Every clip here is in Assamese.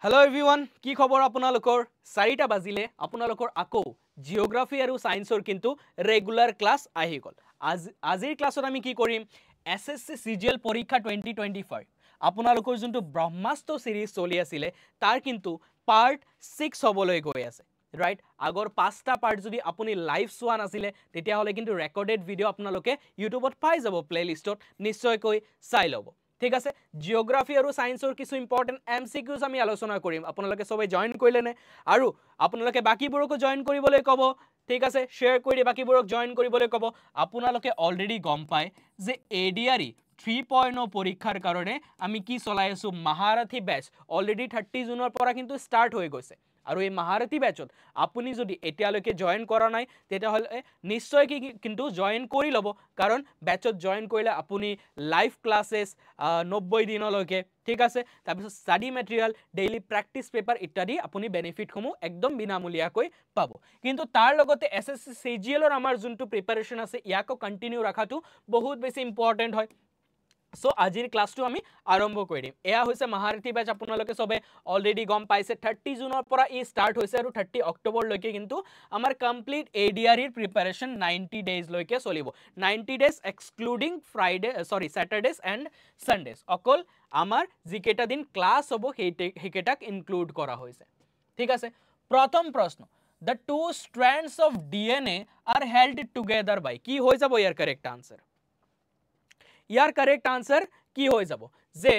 Hello everyone, কি খবৰ আপোনালোকৰ 4টা বাজিলে আপোনালোকৰ আকৌ জিওগ্ৰাফি আৰু সায়েন্সৰ কিন্তু ৰেগুলাৰ ক্লাস আহি গল আজিৰ ক্লাছত আমি কি কৰিম এসএসসি সিজিএল পৰীক্ষা 2025 আপোনালোকৰ যোনটো ব্ৰহ্মাস্ত্ৰ সিৰিজ চলি আছিল তাৰ কিন্তু পাৰ্ট 6 হবলৈ গৈ আছে ৰাইট আগৰ 5টা পাৰ্ট যদি আপুনি লাইভ চোৱা নাছিলে তেতিয়া হলে কিন্তু ৰেকৰ্ডেড ভিডিও আপোনালোকে ইউটিউবত পাই যাব প্লেলিষ্টত নিশ্চয়কৈ চাই লব ঠিক আছে জিওগ্ৰাফি আৰু সায়েন্সৰ কিছু ইম্পৰ্টেন্ট এমসিকিউজ আমি আলোচনা কৰিম আপোনালোকে সবাই জয়েন কৰিলেনে আৰু আপোনালোকে বাকিবোৰকো জয়েন কৰিবলৈ কব ঠিক আছে শেয়াৰ কৰি বাকিবোৰক জয়েন কৰিবলৈ কব আপোনালোকে অলৰেডি গম পায় যে এডিআৰই 3.0 পৰীক্ষাৰ কাৰণে আমি কি চলাই আছো মহাৰথী বেচ অলৰেডি 30 জুনৰ পৰা কিন্তু স্টাৰ্ট হৈ গৈছে আৰু এই মহাৰথী বেচত আপুনি যদি এতিয়ালৈকে জয়েন কৰা নাই তেতিয়া হলে নিশ্চয় কিন্তু জয়েন কৰি লব কাৰণ বেচত জয়েন কৰিলে আপুনি লাইভ ক্লাसेস 90 দিনলৈকে ঠিক আছে তাৰপিছত স্টাডি মেটেৰিয়েল ডেইলি প্ৰ্যাকটিস পেপাৰ ইত্যাদি আপুনি বেনিফিট সমূহ একদম বিনামূলীয়াকৈ পাব কিন্তু তাৰ লগতে এসএসসি সিজিএলৰ আমাৰ যোনটো প্ৰিপাৰেচন আছে ইয়াকো কন্টিনিউ ৰাখাটো বহুত বেছি ইম্পৰ্টেন্ট হয় So আজিৰ ক্লাসটো আমি আৰম্ভ কৰিম এয়া হৈছে মহাৰথী বেচ আপোনালোকে সবে অলৰেডি গম পাইছে 30 জুনৰ পৰা ই স্টাৰ্ট হৈছে আৰু 30 অক্টোবৰ লৈকে কিন্তু আমাৰ কমপ্লিট এডিআৰ এৰ প্ৰিপাৰেচন 90 ডেজ লৈকে চলিব 90 ডেজ এক্সক্লুডিং স্যাটাৰডেজ এন্ড সানডেজ অকল আমাৰ যিকেটা দিন ক্লাস হ'ব হেকেটাক ইনক্লুড কৰা হৈছে ঠিক আছে প্ৰথম প্ৰশ্ন The two strands of DNA are held together by কি হৈ যাব ইয়াৰ কাৰেক্ট আনসাৰ ইয়াৰ কাৰেক্ট আনসাৰ কি হৈ যাব যে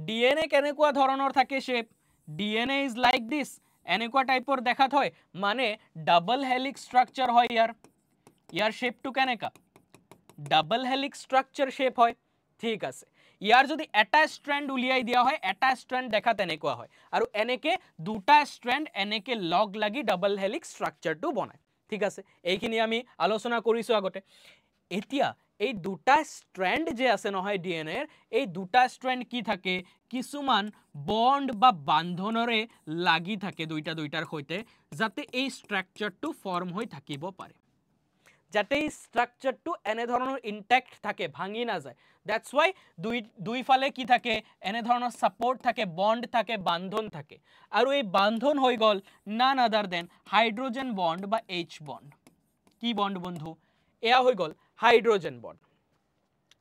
ডিএনএ কেনেকুৱা ধৰণৰ থাকে shape DNA is like this এনেকুৱা টাইপৰ দেখাত হয় মানে ডাবল হেলিক্স স্ট্ৰাকচাৰ হয় ইয়াৰ শেপটো কেনেকা ডাবল হেলিক্স স্ট্ৰাকচাৰ শেপ হয় ঠিক আছে ইয়াৰ যদি এটা স্ট্ৰেন্ড উলিয়াই দিয়া হয় এটা স্ট্ৰেন্ড দেখা তেনেকুৱা হয় আৰু এনেকে দুটা স্ট্ৰেন্ড এনেকে লগ লাগি ডাবল হেলিক্স স্ট্ৰাকচাৰটো বনায় ঠিক আছে এইখিনি আমি আলোচনা কৰিছো আগতে এতিয়া এই দুটা স্ট্ৰেন্ড যে আছে নহয় ডিএনএ এই দুটা স্ট্ৰেন্ড কি থাকে কিছুমান বন্ড বা বান্ধনৰে লাগি থাকে দুইটাৰ সৈতে যাতে এই স্ট্ৰাকচাৰটো ফৰ্ম হৈ থাকিব পাৰে যাতে এই স্ট্ৰাকচাৰটো এনে ধৰণৰ ইনটেক্ট থাকে ভাঙি না যায় দ্যাটস ওয়াই দুই ফালে কি থাকে এনে ধৰণৰ সাপোৰ্ট থাকে বন্ড থাকে বান্ধন থাকে আৰু এই বান্ধন হৈ গল নান আদাৰ দেন হাইড্ৰোজেন বন্ড বা এইচ বন্ড কি বন্ড বন্ধু এয়া হৈ গল হাইড্ৰোজেন বন্ড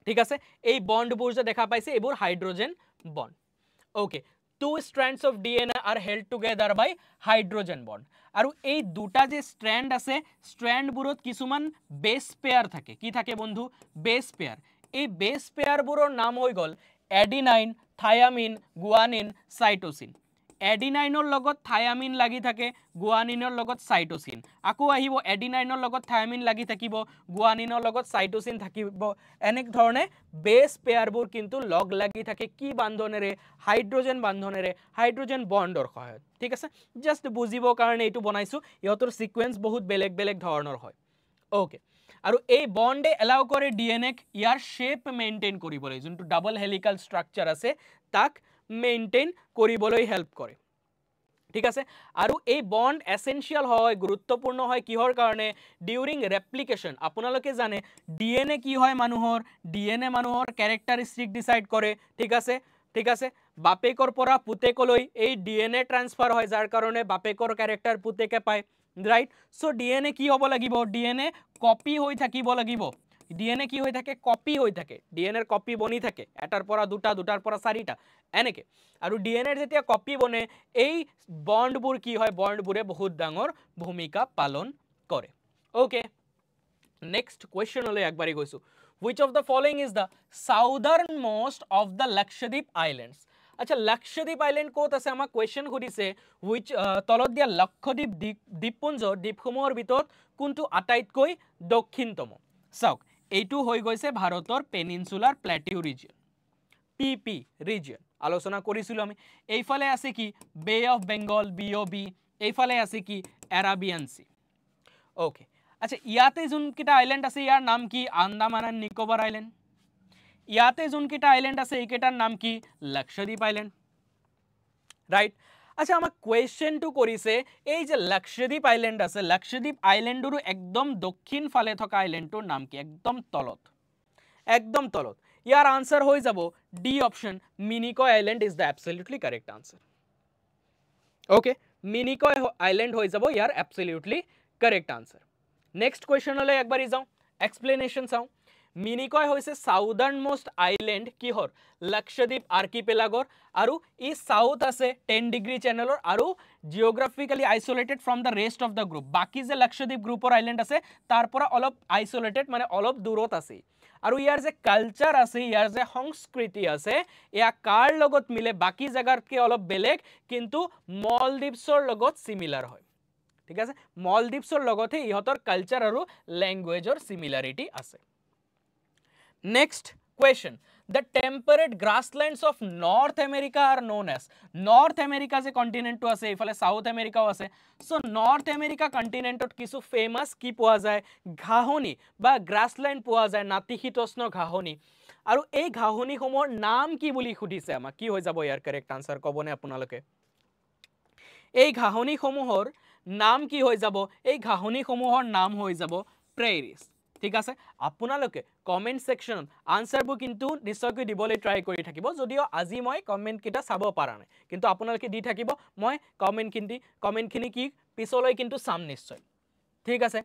ঠিক আছে এই বন্ডবোৰ যে দেখা পাইছে এবোৰ hydrogen bond okay two strands of DNA are held together by hydrogen bond আৰু এই দুটা যে স্ট্ৰেন্ড আছে স্ট্ৰেন্ডবোৰত কিছুমান বেস পেয়াৰ থাকে কি থাকে বন্ধু বেস পেয়াৰ এই বেস পেয়াৰবোৰৰ নাম হৈ গল এডিনাইন থায়ামিন গুয়ানিন সাইটোসিন এডিনাইনৰ লগত থায়ামিন লাগি থাকে গুয়ানিনৰ লগত সাইটোসিন আকৌ আহিব এডিনাইনৰ লগত থায়ামিন লাগি থাকিব গুয়ানিনৰ লগত সাইটোসিন থাকিব এনে ধৰণে বেস পেয়াৰবোৰ কিন্তু লগ লাগি থাকে কি বান্ধনেৰে হাইড্ৰোজেন বান্ধনেৰে হাইড্ৰোজেন বন্ডৰ সহায়ত ঠিক আছে জাস্ট বুজিবৰ কাৰণে এটো বনাইছো ইহতৰ সিকোয়েন্স বহুত বেলেগ বেলেগ ধৰণৰ হয় ওকে আৰু এই বন্ডে এলাউ কৰে ডিএনএ ইয়াৰ শেপ মেইনটেইন কৰিবলৈ যোনটো ডাবল হেলিকাল স্ট্ৰাকচাৰ আছে তাক মেইনটেইন কৰিবলৈ হেল্প কৰে ঠিক আছে আৰু এই বন্ড এসেনশিয়াল হয় গুৰুত্বপূৰ্ণ হয় কিহৰ কাৰণে ডিউৰিং ৰেপ্লিকেশন আপোনালোকে জানে ডিএনএ কি হয় মানুহৰ ডিএনএ মানুহৰ ক্যাৰেক্টাৰিস্টিক ডিসাইড কৰে ঠিক আছে বাপেকৰ পৰা পুতেকলৈ এই ডিএনএ ট্ৰান্সফাৰ হয় যাৰ কাৰণে বাপেকৰ ক্যাৰেক্টাৰ পুতেকে পায় ৰাইট সো ডিএনএ কি হ'ব লাগিব ডিএনএ কপি হৈ থাকিব লাগিব ডিএনএ কি হৈ থাকে কপি হৈ থাকে ডিএনএৰ কপি বনি থাকে এটাৰ পৰা দুটা দুটাৰ পৰা চাৰিটা এনেকে আৰু ডিএনএৰ যেতিয়া কপি বনে এই বন্ডবোৰ কি হয় বন্ডবোৰে বহুত ডাঙৰ ভূমিকা পালন কৰে ওকে নেক্সট কোৱেশ্চনলৈ একবাৰি গৈছো which of the following is the southernmost of the Lakshadweep islands আচ্ছা লক্ষদ্বীপ আইল্যান্ড কোত আছে আমাক কোৱেশ্চন খুদিছে which তলত দিয়া লক্ষদ্বীপ দ্বীপপুঞ্জ দ্বীপসমূহৰ ভিতৰত কোনটো আটাইতকৈ দক্ষিণতম চাওক এইটো হৈ গৈছে ভাৰতৰ পেনিনসুলাৰ প্লেটিউ ৰিজন পিপি ৰিজন আলোচনা কৰিছিলো আমি এইফালে আছে কি বে অফ বেঙ্গল বিওবি এইফালে আছে কি এৰাবিয়ান সি ওকে আচ্ছা ইয়াতে যোন কিটা আইল্যান্ড আছে ইয়াৰ নাম কি আন্দামান এণ্ড নিকোবৰ আইল্যান্ড ইয়াতে যোন কিটা আইল্যান্ড আছে এইকেটাৰ নাম কি লক্ষদ্বীপ আইল্যান্ড ৰাইট আচ্ছা আমাক কোৱেশ্চনটো কৰিছে এই যে লক্ষদ্বীপ আইল্যান্ড আছে লক্ষদ্বীপ আইল্যান্ডৰ একদম দক্ষিণ ফালে থকা আইল্যান্ডৰ নাম কি একদম তলত ইয়াৰ আনসাৰ হৈ যাব D option Minicoy island is the absolutely correct answer okay Minicoy island हो যাব ইয়াৰ এবসলিউটলি কাৰেক্ট আনসাৰ নেক্সট কোয়েশ্চনলৈ একবাৰ যাও এক্সপ্লেনেশন চাও মিনিকয় হৈছে সাউদাৰ্ন মোস্ট আইল্যান্ড কিহৰ লক্ষদ্বীপ আৰ্কিপেলাগৰ আৰু ই সাউথ আছে 10 ডিগ্ৰী চেনেলৰ আৰু geographically isolated from the rest of the group বাকি যে লক্ষদ্বীপ গ্ৰুপৰ আইল্যান্ড আছে তাৰ পৰা অলপ আইসোলেটেড মানে অলপ দূৰত আছে আৰু ইয়াৰ যে কালচাৰ আছে ইয়াৰ যে সংস্কৃতি আছে ইয়া কাৰ লগত মিলে বাকি জাগাৰকে অলপ বেলেগ কিন্তু মলদ্বীপৰ লগত সিমিলাৰ হয় ঠিক আছে মলদ্বীপৰ লগতে ইহতৰ কালচাৰ আৰু ল্যাঙ্গুৱেজৰ সিমিলাৰিটি আছে Next question. The temperate grasslands of North America are known as North America is a continent to ase ifale South America ase so North America continent ot kisu famous ki poa jay ghahoni ba grassland poa jay natishitosno ghahoni aru ei ghahoni homor naam ki buli khudise ama ki hoi jabo yar correct answer kobone apunaloke ei ghahoni homohor naam ki hoi jabo ei ghahoni homohor naam hoi jabo prairies ঠিক আছে আপোনালোকে কমেন্ট সেকশন আনসাৰবোৰ কিন্তু নিশ্চয়কৈ দিবলৈ ট্ৰাই কৰি থাকিব যদিও আজি মই কমেন্ট কিটা চাব পাৰা নাই কিন্তু আপোনালোকে দি থাকিব মই কমেন্টখিনি কি পিছলৈ কিন্তু চাম নিশ্চয় ঠিক আছে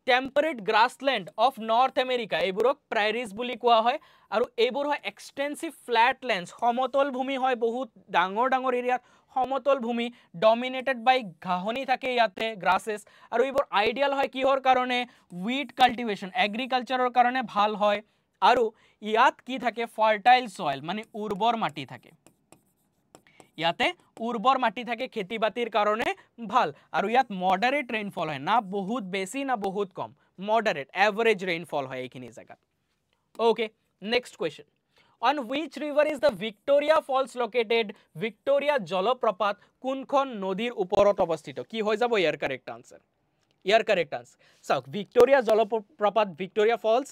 temperate grassland of north America এইবোৰক প্ৰাইৰিজ বুলি কোৱা হয় আৰু এইবোৰ হয় এক্সটেন্সিভ ফ্ল্যাটল্যান্ডস সমতল ভূমি হয় বহুত ডাঙৰ ডাঙৰ এৰিয়াত সমতল ভূমি ডমিনেটেড বাই ঘাহনি থাকে ইয়াতে গ্ৰাসেস আৰু এইবোৰ আইডিয়াল হয় কিহৰ কাৰণে উইট কাল্টিভেশন এগ্ৰিকালচাৰৰ কাৰণে ভাল হয় আৰু ইয়াত কি থাকে ফাৰ্টাইল সয়েল মানে উৰ্বৰ মাটি থাকে ইয়াতে উৰ্বৰ মাটি থাকে খেতি বাতিৰ কাৰণে ভাল আৰু ইয়াত মডাৰেট ৰেইনফল হয় না বহুত বেছি না বহুত কম মডাৰেট এভাৰেজ ৰেইনফল হয় এইখিনি জায়গা okay next question On which river is the Victoria Falls located? Victoria জলপ্ৰপাত কোনখন নদীৰ ওপৰত অৱস্থিত কি হৈ যাব ইয়াৰ কাৰেক্ট আনসাৰ ইয়াৰ কাৰেক্ট আনসাৰ চাওক ভিক্টোৰিয়া জলপ্ৰপাত ভিক্টোৰিয়া ফলস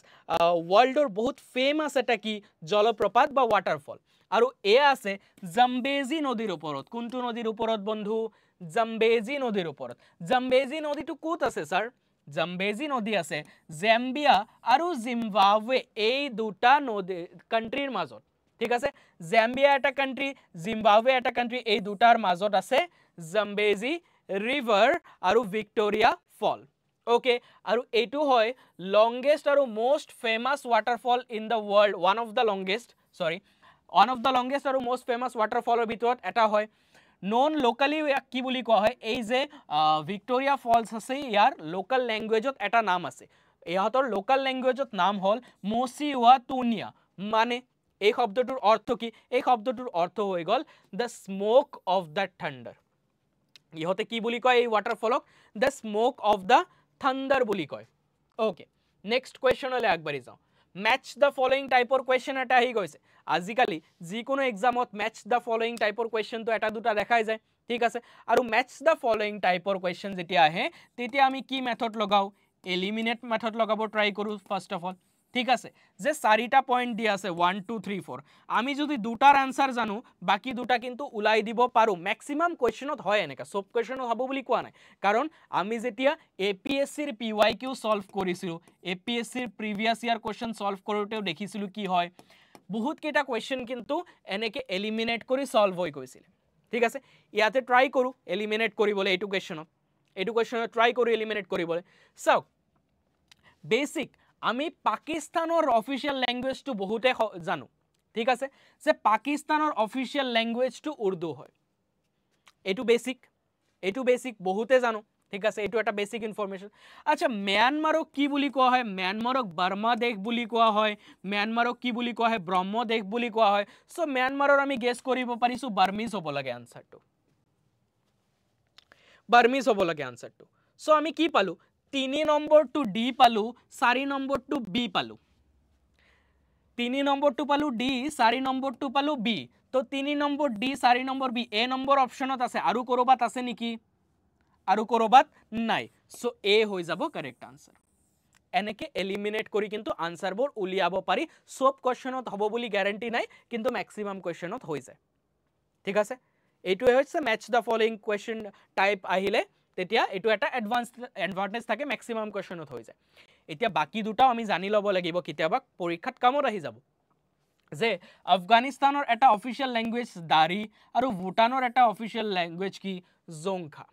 ওয়াৰ্ল্ডৰ বহুত ফেমাস এটা কি জলপ্ৰপাত বা ওয়াটাৰফল আৰু এ আছে জাম্বেজি নদীৰ ওপৰত কোনটো নদীৰ ওপৰত বন্ধু জাম্বেজি নদীৰ ওপৰত জাম্বেজি নদীটো কোত আছে স্যাৰ জাম্বেজি নদী আছে জাম্বিয়া আৰু জিম্বাবৱে এই দুটা নদী কান্ট্ৰিৰ মাজত ঠিক আছে জাম্বিয়া এটা কান্ট্ৰি জিম্বাবৱে এটা কান্ট্ৰি এই দুটাৰ মাজত আছে জাম্বেজি ৰিভাৰ আৰু ভিক্টোৰিয়া ফল ওকে আৰু এইটো হয় লংগেষ্ট আৰু most famous waterfall in the world one of the longest আৰু মোস্ট ফেমাস ওয়াটাৰফলৰ ভিতৰত এটা হয় নন লোকালি কি বুলি কোৱা হয় এই যে ভিক্টোৰিয়া ফলস আছে ইয়াৰ লোকাল ল্যাঙ্গুৱেজত এটা নাম আছে ইহঁতৰ লোকাল ল্যাঙ্গুৱেজত নাম হল মোসিওয়াতুনিয়া মানে এই শব্দটোৰ অৰ্থ কি এই শব্দটোৰ অৰ্থ হৈ গল দ্য স্মোক অফ দ্য থান্ডাৰ ইহঁতে কি বুলি কয় এই ওয়াটাৰফলক দ্য স্মোক অফ দ্য থান্ডাৰ বুলি কয় ওকে নেক্সট কোৱেশ্চনলৈ আগবাঢ়ি যাওঁ ম্যাচ দ্য ফলোইং টাইপৰ কোৱেশ্চন এটা আহি গৈছে আজিকালি যিকোনো এক্সামত ম্যাচ দ্য ফলোইং টাইপৰ কোৱেশ্চনটো এটা দুটা দেখাই যায় ঠিক আছে আৰু ম্যাচ দ্য ফলোইং টাইপৰ কোৱেশ্চন যেতিয়া আহে তেতিয়া আমি কি মেথড লগাও এলিমিনেট মেথড লগাব ট্রাই কৰো ফাৰ্স্ট অফ অল ঠিক আছে যে চাৰিটা পয়েন্ট দি আছে 1 2 3 4 আমি যদি দুটাৰ আনসাৰ জানো বাকি দুটা কিন্তু উলাই দিব পাৰো ম্যাক্সিমাম কোৱেশ্চনত হয় এনেকা সব কোৱেশ্চনত হ'ব বুলি কোৱা নাই কাৰণ আমি যেতিয়া এপিএসসিৰ পিওয়াইকিউ সলভ কৰিছিলো এপিএসসিৰ প্ৰিভিয়াস ইয়াৰ কোৱেশ্চন সলভ কৰোতেও দেখিছিলো কি হয় বহুত কেটা কোৱেশ্চন কিন্তু এনেকে এলিমিনেট কৰি সলভ হৈ গৈছিল ঠিক আছে ইয়াতে ট্ৰাই কৰো এলিমিনেট কৰিবলৈ এইটো কোৱেশ্চনত ট্ৰাই কৰো এলিমিনেট কৰিবলৈ চাও বেসিক আমি পাকিস্তানৰ অফিশিয়াল ল্যাঙ্গুৱেজটো বহুতে জানো ঠিক আছে যে পাকিস্তানৰ অফিশিয়াল ল্যাঙ্গুৱেজটো উর্দু হয় এইটো বেসিক বহুতে জানো ঠিক আছে এইটো এটা বেসিক ইনফরমেশন আচ্ছা म्यांमारক কি বুলি কোৱা হয় म्यांमारক বাৰ্মা দেশ বুলি কোৱা হয় म्यांमारক কি বুলি কোৱা হয় ব্ৰহ্ম দেশ বুলি কোৱা হয় সো म्यांमारৰ আমি গেস কৰিব পাৰিছো বাৰ্মিজ হ'ব লাগে আনসাৰটো সো আমি কি পালো 3 নম্বৰ টু ডি পালো 4 নম্বৰ টু বি পালো 3 নম্বৰ টু পালো ডি 4 নম্বৰ টু পালো বি তো 3 number D 4 number B A number অপশনত আছে আৰু কৰবাত আছে নেকি আৰু কৰবাত নাই সো এ হৈ যাব কাৰেক্ট আনসাৰ এনেকে এলিমিনেট কৰি কিন্তু আনসাৰবোৰ উলিয়াব পাৰি সব কোৱেশ্চনত হ'ব বুলি গ্যাৰান্টি নাই কিন্তু ম্যাক্সিমাম কোৱেশ্চনত হৈ যায় ঠিক আছে এইটো হৈছে match the following question type আহিলে তেতিয়া এটো এটা এডভান্টেজ থাকে ম্যাক্সিমাম কোৱেশ্চনত হৈ যায় এতিয়া বাকি দুটাও আমি জানি লব লাগিব কিতাবা পৰীক্ষাত কামত আহি যাব যে আফগানিস্তানৰ এটা অফিচিয়েল ল্যাঙ্গুৱেজ দাৰি আৰু ভুটানৰ এটা অফিচিয়েল ল্যাঙ্গুৱেজ কি জোংখা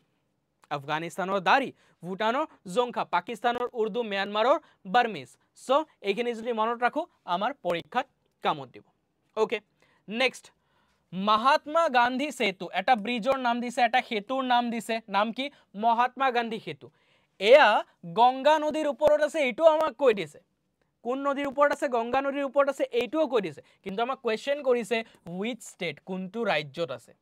আফগানিস্তানৰ দাৰি ভুটানৰ জোংখা পাকিস্তানৰ উৰ্দু म्यांमाৰৰ বাৰ্মিজ সো এইখিনি যদি মনত ৰাখো আমাৰ পৰীক্ষাত কামত দিব ওকে নেক্সট महात्मा गांधी सेतु এটা ব্ৰিজৰ নাম দিছে এটা সেতুৰ নাম দিছে নাম কি মহাত্মা গান্ধী সেতু এয়া গংগা নদীৰ ওপৰত আছে এটো আমাক কৈ দিছে কোন নদীৰ ওপৰত আছে গংগা নদীৰ ওপৰত আছে এইটোও কৈ দিছে কিন্তু আমাক কোৱেশ্চন কৰিছে which state কোনটো ৰাজ্যত আছে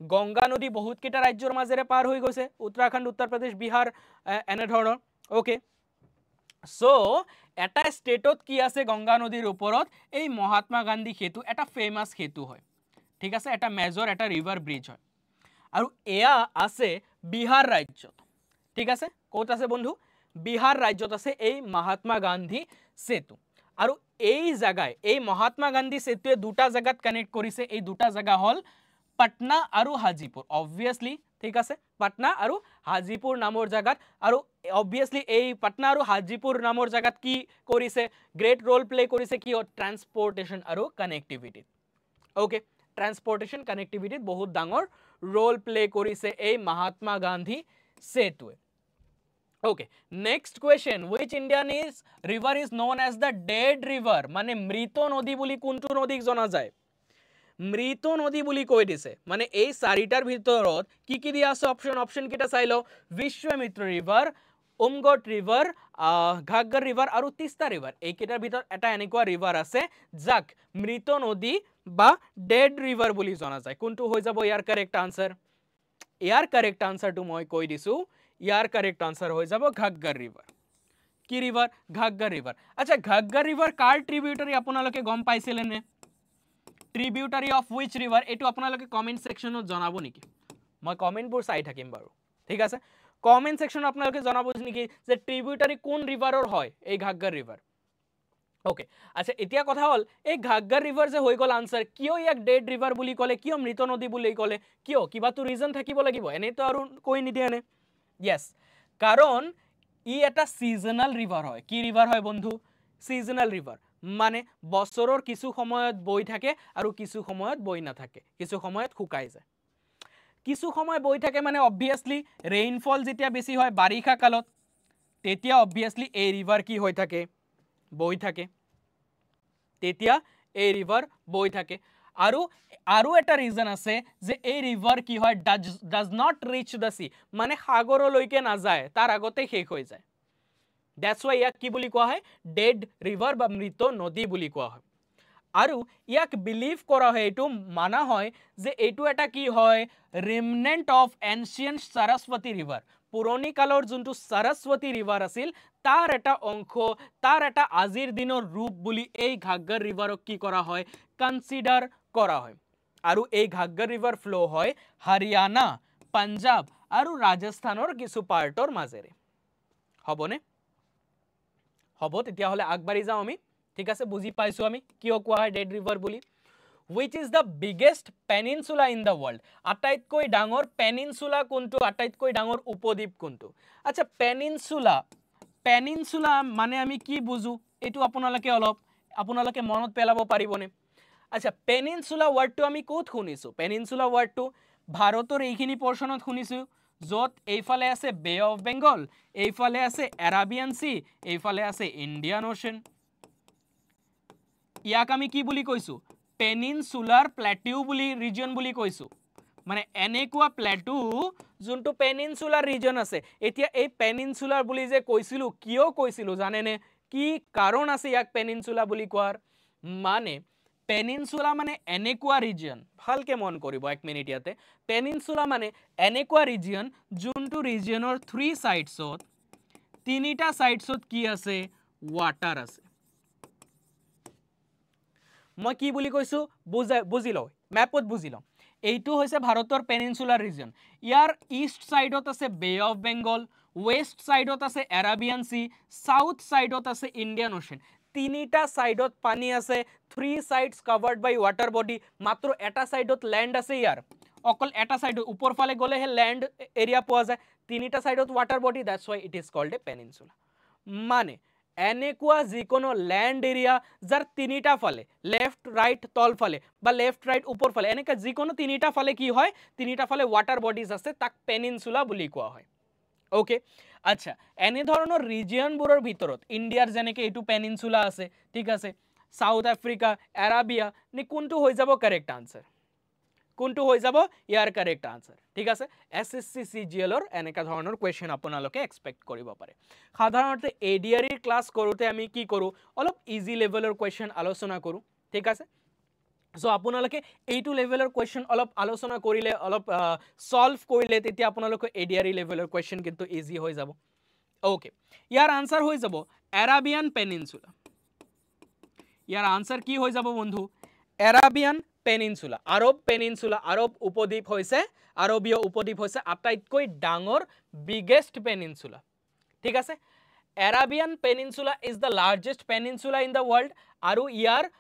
গংগা নদী বহুত কেটা ৰাজ্যৰ মাজেৰে পাৰ হৈ গৈছে উত্তৰাখণ্ড উত্তৰ প্ৰদেশ বিহাৰ এনে ধৰণৰ ওকে সো এটা ষ্টেটত কি আছে গংগা নদীৰ ওপৰত এই মহাত্মা গান্ধী সেতু এটা ফেমাস সেতু হয় ঠিক আছে এটা মেজৰ এটা ৰিভাৰ ব্ৰিজ হয় আৰু এয়া আছে বিহাৰ ৰাজ্যত ঠিক আছে কোত আছে বন্ধু বিহাৰ ৰাজ্যত আছে এই মহাত্মা গান্ধী সেতু আৰু এই জায়গায় এই মহাত্মা গান্ধী সেতুৱে দুটা জায়গাত কানেক্ট কৰিছে এই দুটা জায়গা হল পাটনা আৰু হাজিপুৰ অবভিয়াসলি ঠিক আছে পাটনা আৰু হাজিপুৰ নামৰ জায়গাত আৰু অবভিয়াসলি এই পাটনা আৰু হাজিপুৰ নামৰ জায়গাত কি কৰিছে গ্ৰেট ৰোল প্লে কৰিছে কি ট্ৰান্সপোৰ্টেশন আৰু কানেক্টিভিটি ওকে ট্ৰান্সপোৰ্টেশন কানেক্টিভিটি বহুত ডাঙৰ ৰোল প্লে কৰিছে এই Mahatma Gandhi সেতুৱে Okay, next question. Which Indian river is known as the dead river? মানে মৃত নদী বুলি কোনটো নদীক জনা যায় মৃত নদী বুলি কৈ দিছে মানে এই চাৰিটাৰ ভিতৰত কি দিয়া আছে অপচন কিটা চাই লও Vishwamitra river Umngot river Ghaggar river আৰু তিস্তা ৰিভাৰ এই কিটাৰ ভিতৰত এটা এনেকুৱা ৰিভাৰ আছে যাক মৃত নদী বা ডেড ৰিভাৰ বুলি জনা যায় কোনটো হৈ যাব ইয়াৰ কাৰেক্ট আনসাৰ ইয়াৰ কাৰেক্ট আনসাৰটো মই কৈ দিছো यार करेक्ट आंसर हो जाबो घाग्गर रिवर की रिवर घाग्गर रिवर अच्छा घाग्गर रिवर कार ट्रिब्यूटरी আপোনালোকে গম পাইছিলে নে ট্রিবিউটারি অফ হুইচ রিভার এটো আপোনালোকে কমেন্ট সেকশনত জনাবো নেকি মই কমেন্ট বোৰ চাই থাকিম বাৰু ঠিক আছে কমেন্ট সেকশন আপোনালোকে জনাবো নেকি যে ট্ৰিবিউটাৰি কোন ৰিভাৰৰ হয় এই ঘাগ্গাৰ ৰিভাৰ ওকে আচ্ছা এতিয়া কথা হল এই ঘাগ্গাৰ ৰিভাৰ যে হৈ গল আনসাৰ কিয় ইয়াক ডেড ৰিভাৰ বুলি কলে কিয় মৃত নদী বুলি কলে কিয় কিবা তো ৰিজন থাকিব লাগিব এনে তো আৰু কৈ নিদিয়ে নে Yes, কাৰণ ই এটা সিজনাল ৰিভাৰ হয় কি ৰিভাৰ হয় বন্ধু সিজনাল ৰিভাৰ মানে বছৰৰ কিছু সময়ত বৈ থাকে আৰু কিছু সময়ত বৈ না থাকে কিছু সময়ত শুকাই যায় কিছু সময় বৈ থাকে মানে অবভিয়াসলি ৰেইনফল যেতিয়া বেছি হয় বাৰিষা কালত তেতিয়া অবভিয়াসলি এই রিভার কি হৈ থাকে বৈ থাকে তেতিয়া এই রিভার বৈ থাকে আৰু এটা ৰিজন আছে যে এই ৰিভাৰ কি হয় does not rich the sea মানে সাগৰলৈকে না যায় তাৰ আগতে শেষ হৈ যায় দ্যাটস ওয়াই ইয়াক কি বুলি কোৱা হয় ডেড ৰিভাৰ বা মৃত নদী বুলি কোৱা হয় আৰু ইয়াক বিলিভ কৰা হয় এটো মানা হয় যে এটো এটা কি হয় ৰিমেনেন্ট অফ এনশিয়েন্ট সৰস্বতী ৰিভাৰ পুৰণি কালৰ যোনটো সৰস্বতী ৰিভাৰ আছিল তাৰ এটা অংশ তাৰ এটা আজিৰ দিনৰ ৰূপ বুলি এই ঘাগ্গাৰ ৰিভাৰক কি কৰা হয় কনসিডাৰ কৰা হয় আৰু এই ঘাগ্গাৰ ৰিভাৰ ফ্লো হয় হৰিয়ানা পাঞ্জাব আৰু ৰাজস্থানৰ কিছু পাৰ্টৰ মাজেৰে হবনে হব তেতিয়া হলে আগবাঢ়ি যাও আমি ঠিক আছে বুজি পাইছো আমি কিয় কোৱা হয় ডেড ৰিভাৰ বুলি which is the biggest peninsula in the world আটাইতকৈ ডাঙৰ পেনিনসুলা কোনটো আটাইতকৈ ডাঙৰ উপদ্বীপ কোনটো আচ্ছা পেনিনসুলা মানে আমি কি বুজু এটো আপোনালোকে মনত পেলাব পাৰিবনে আচ্ছা পেনিনসুলা ওয়াৰ্ডটো আমি কোত শুনিছো পেনিনসুলা ওয়াৰ্ডটো ভাৰতৰ এইখিনি পৰ্শনত শুনিছো যত এইফালে আছে বে অফ বেঙ্গল এইফালে আছে আৰাবিয়ান সি এইফালে আছে ইন্ডিয়ান ওশেন ইয়াক আমি কি বুলি কৈছো পেনিনসুলাৰ প্লেটিউ বুলি ৰিজন বুলি কৈছো মানে এনেকুৱা প্লেটু যোনটো পেনিনসুলাৰ ৰিজন আছে এতিয়া এই পেনিনসুলাৰ বুলি যে কৈছিলো কিয় কৈছিলো জানেনে কি কাৰণ আছে ইয়াক পেনিনসুলা বুলি কোৱাৰ মানে পেনিনসুলা মানে এনেকুৱা ৰিজন ভালকে মন কৰিব এক মিনিট ইয়াতে পেনিনসুলা মানে এনেকুৱা ৰিজন যোনটো ৰিজনৰ 3 সাইডছত তিনিটা সাইডছত কি আছে ওয়াটাৰ আছে মই কি বুলি কৈছো বুজিলো ম্যাপত বুজিলো এইটো হৈছে ভাৰতৰ পেনিনসুলাৰ ৰিজন ইয়াৰ ইষ্ট সাইডত আছে বে অফ বেঙ্গল ওয়েস্ট সাইডত আছে আৰাবিয়ান সি সাউথ সাইডত আছে ইন্ডিয়ান ওশেন তিনিটা সাইডত পানী আছে 3 সাইডস কভার্ড বাই ওয়াটার বডি মাত্র এটা সাইডত ল্যান্ড আছে ইয়ার অকল এটা সাইড উপর ফালে গলে হে ল্যান্ড এরিয়া পোৱা যায় তিনিটা সাইডত water body that's why it is called a peninsula মানে এনেকুৱা যিকোনো ল্যান্ড এরিয়া যার তিনিটা ফালে লেফট রাইট তল ফালে বা লেফট রাইট উপর ফালে এনেকা যিকোনো তিনিটা ফালে কি হয় তিনিটা ফালে ওয়াটার বডিজ আছে তাক পেনিনসুলা বুলি কোৱা হয় ওকে আচ্ছা এনে ধৰণৰ ৰিজিয়নবোৰৰ ভিতৰত ইণ্ডিয়াৰ যেনেকৈ এইটো পেনিনসুলা আছে ঠিক আছে সাউথ আফ্ৰিকা আৰাবিয়া নি কোনটো হৈ যাব কাৰেক্ট আনসাৰ কোনটো হৈ যাব ইয়াৰ কাৰেক্ট আনসাৰ ঠিক আছে এসএসসি সিজিএলৰ এনেকা ধৰণৰ কোৱেশ্চন আপোনালোকে এক্সপেক্ট কৰিব পাৰে সাধাৰণতে এডিআৰই ক্লাস কৰোতে আমি কি কৰো অলপ ইজি লেভেলৰ কোৱেশ্চন আলোচনা কৰো ঠিক আছে সো আপোনালোকে এইটো লেভেলৰ কোৱেশ্চন অলপ আলোচনা কৰিলে অলপ সলভ কৰিলে তেতিয়া আপোনালোকে এডিআৰই লেভেলৰ কোৱেশ্চন কিন্তু ইজি হৈ যাব ওকে ইয়াৰ আনসাৰ হৈ যাব আৰাবিয়ান পেনিনসুলা ইয়াৰ আনসাৰ কি হৈ যাব বন্ধু আৰাবিয়ান পেনিনসুলা আৰব উপদ্বীপ হৈছে আৰবীয় উপদ্বীপ হৈছে আটাইতকৈ ডাঙৰ বিগেষ্ট পেনিনসুলা ঠিক আছে Arabian Peninsula is the largest peninsula in the world আৰু ইয়াৰ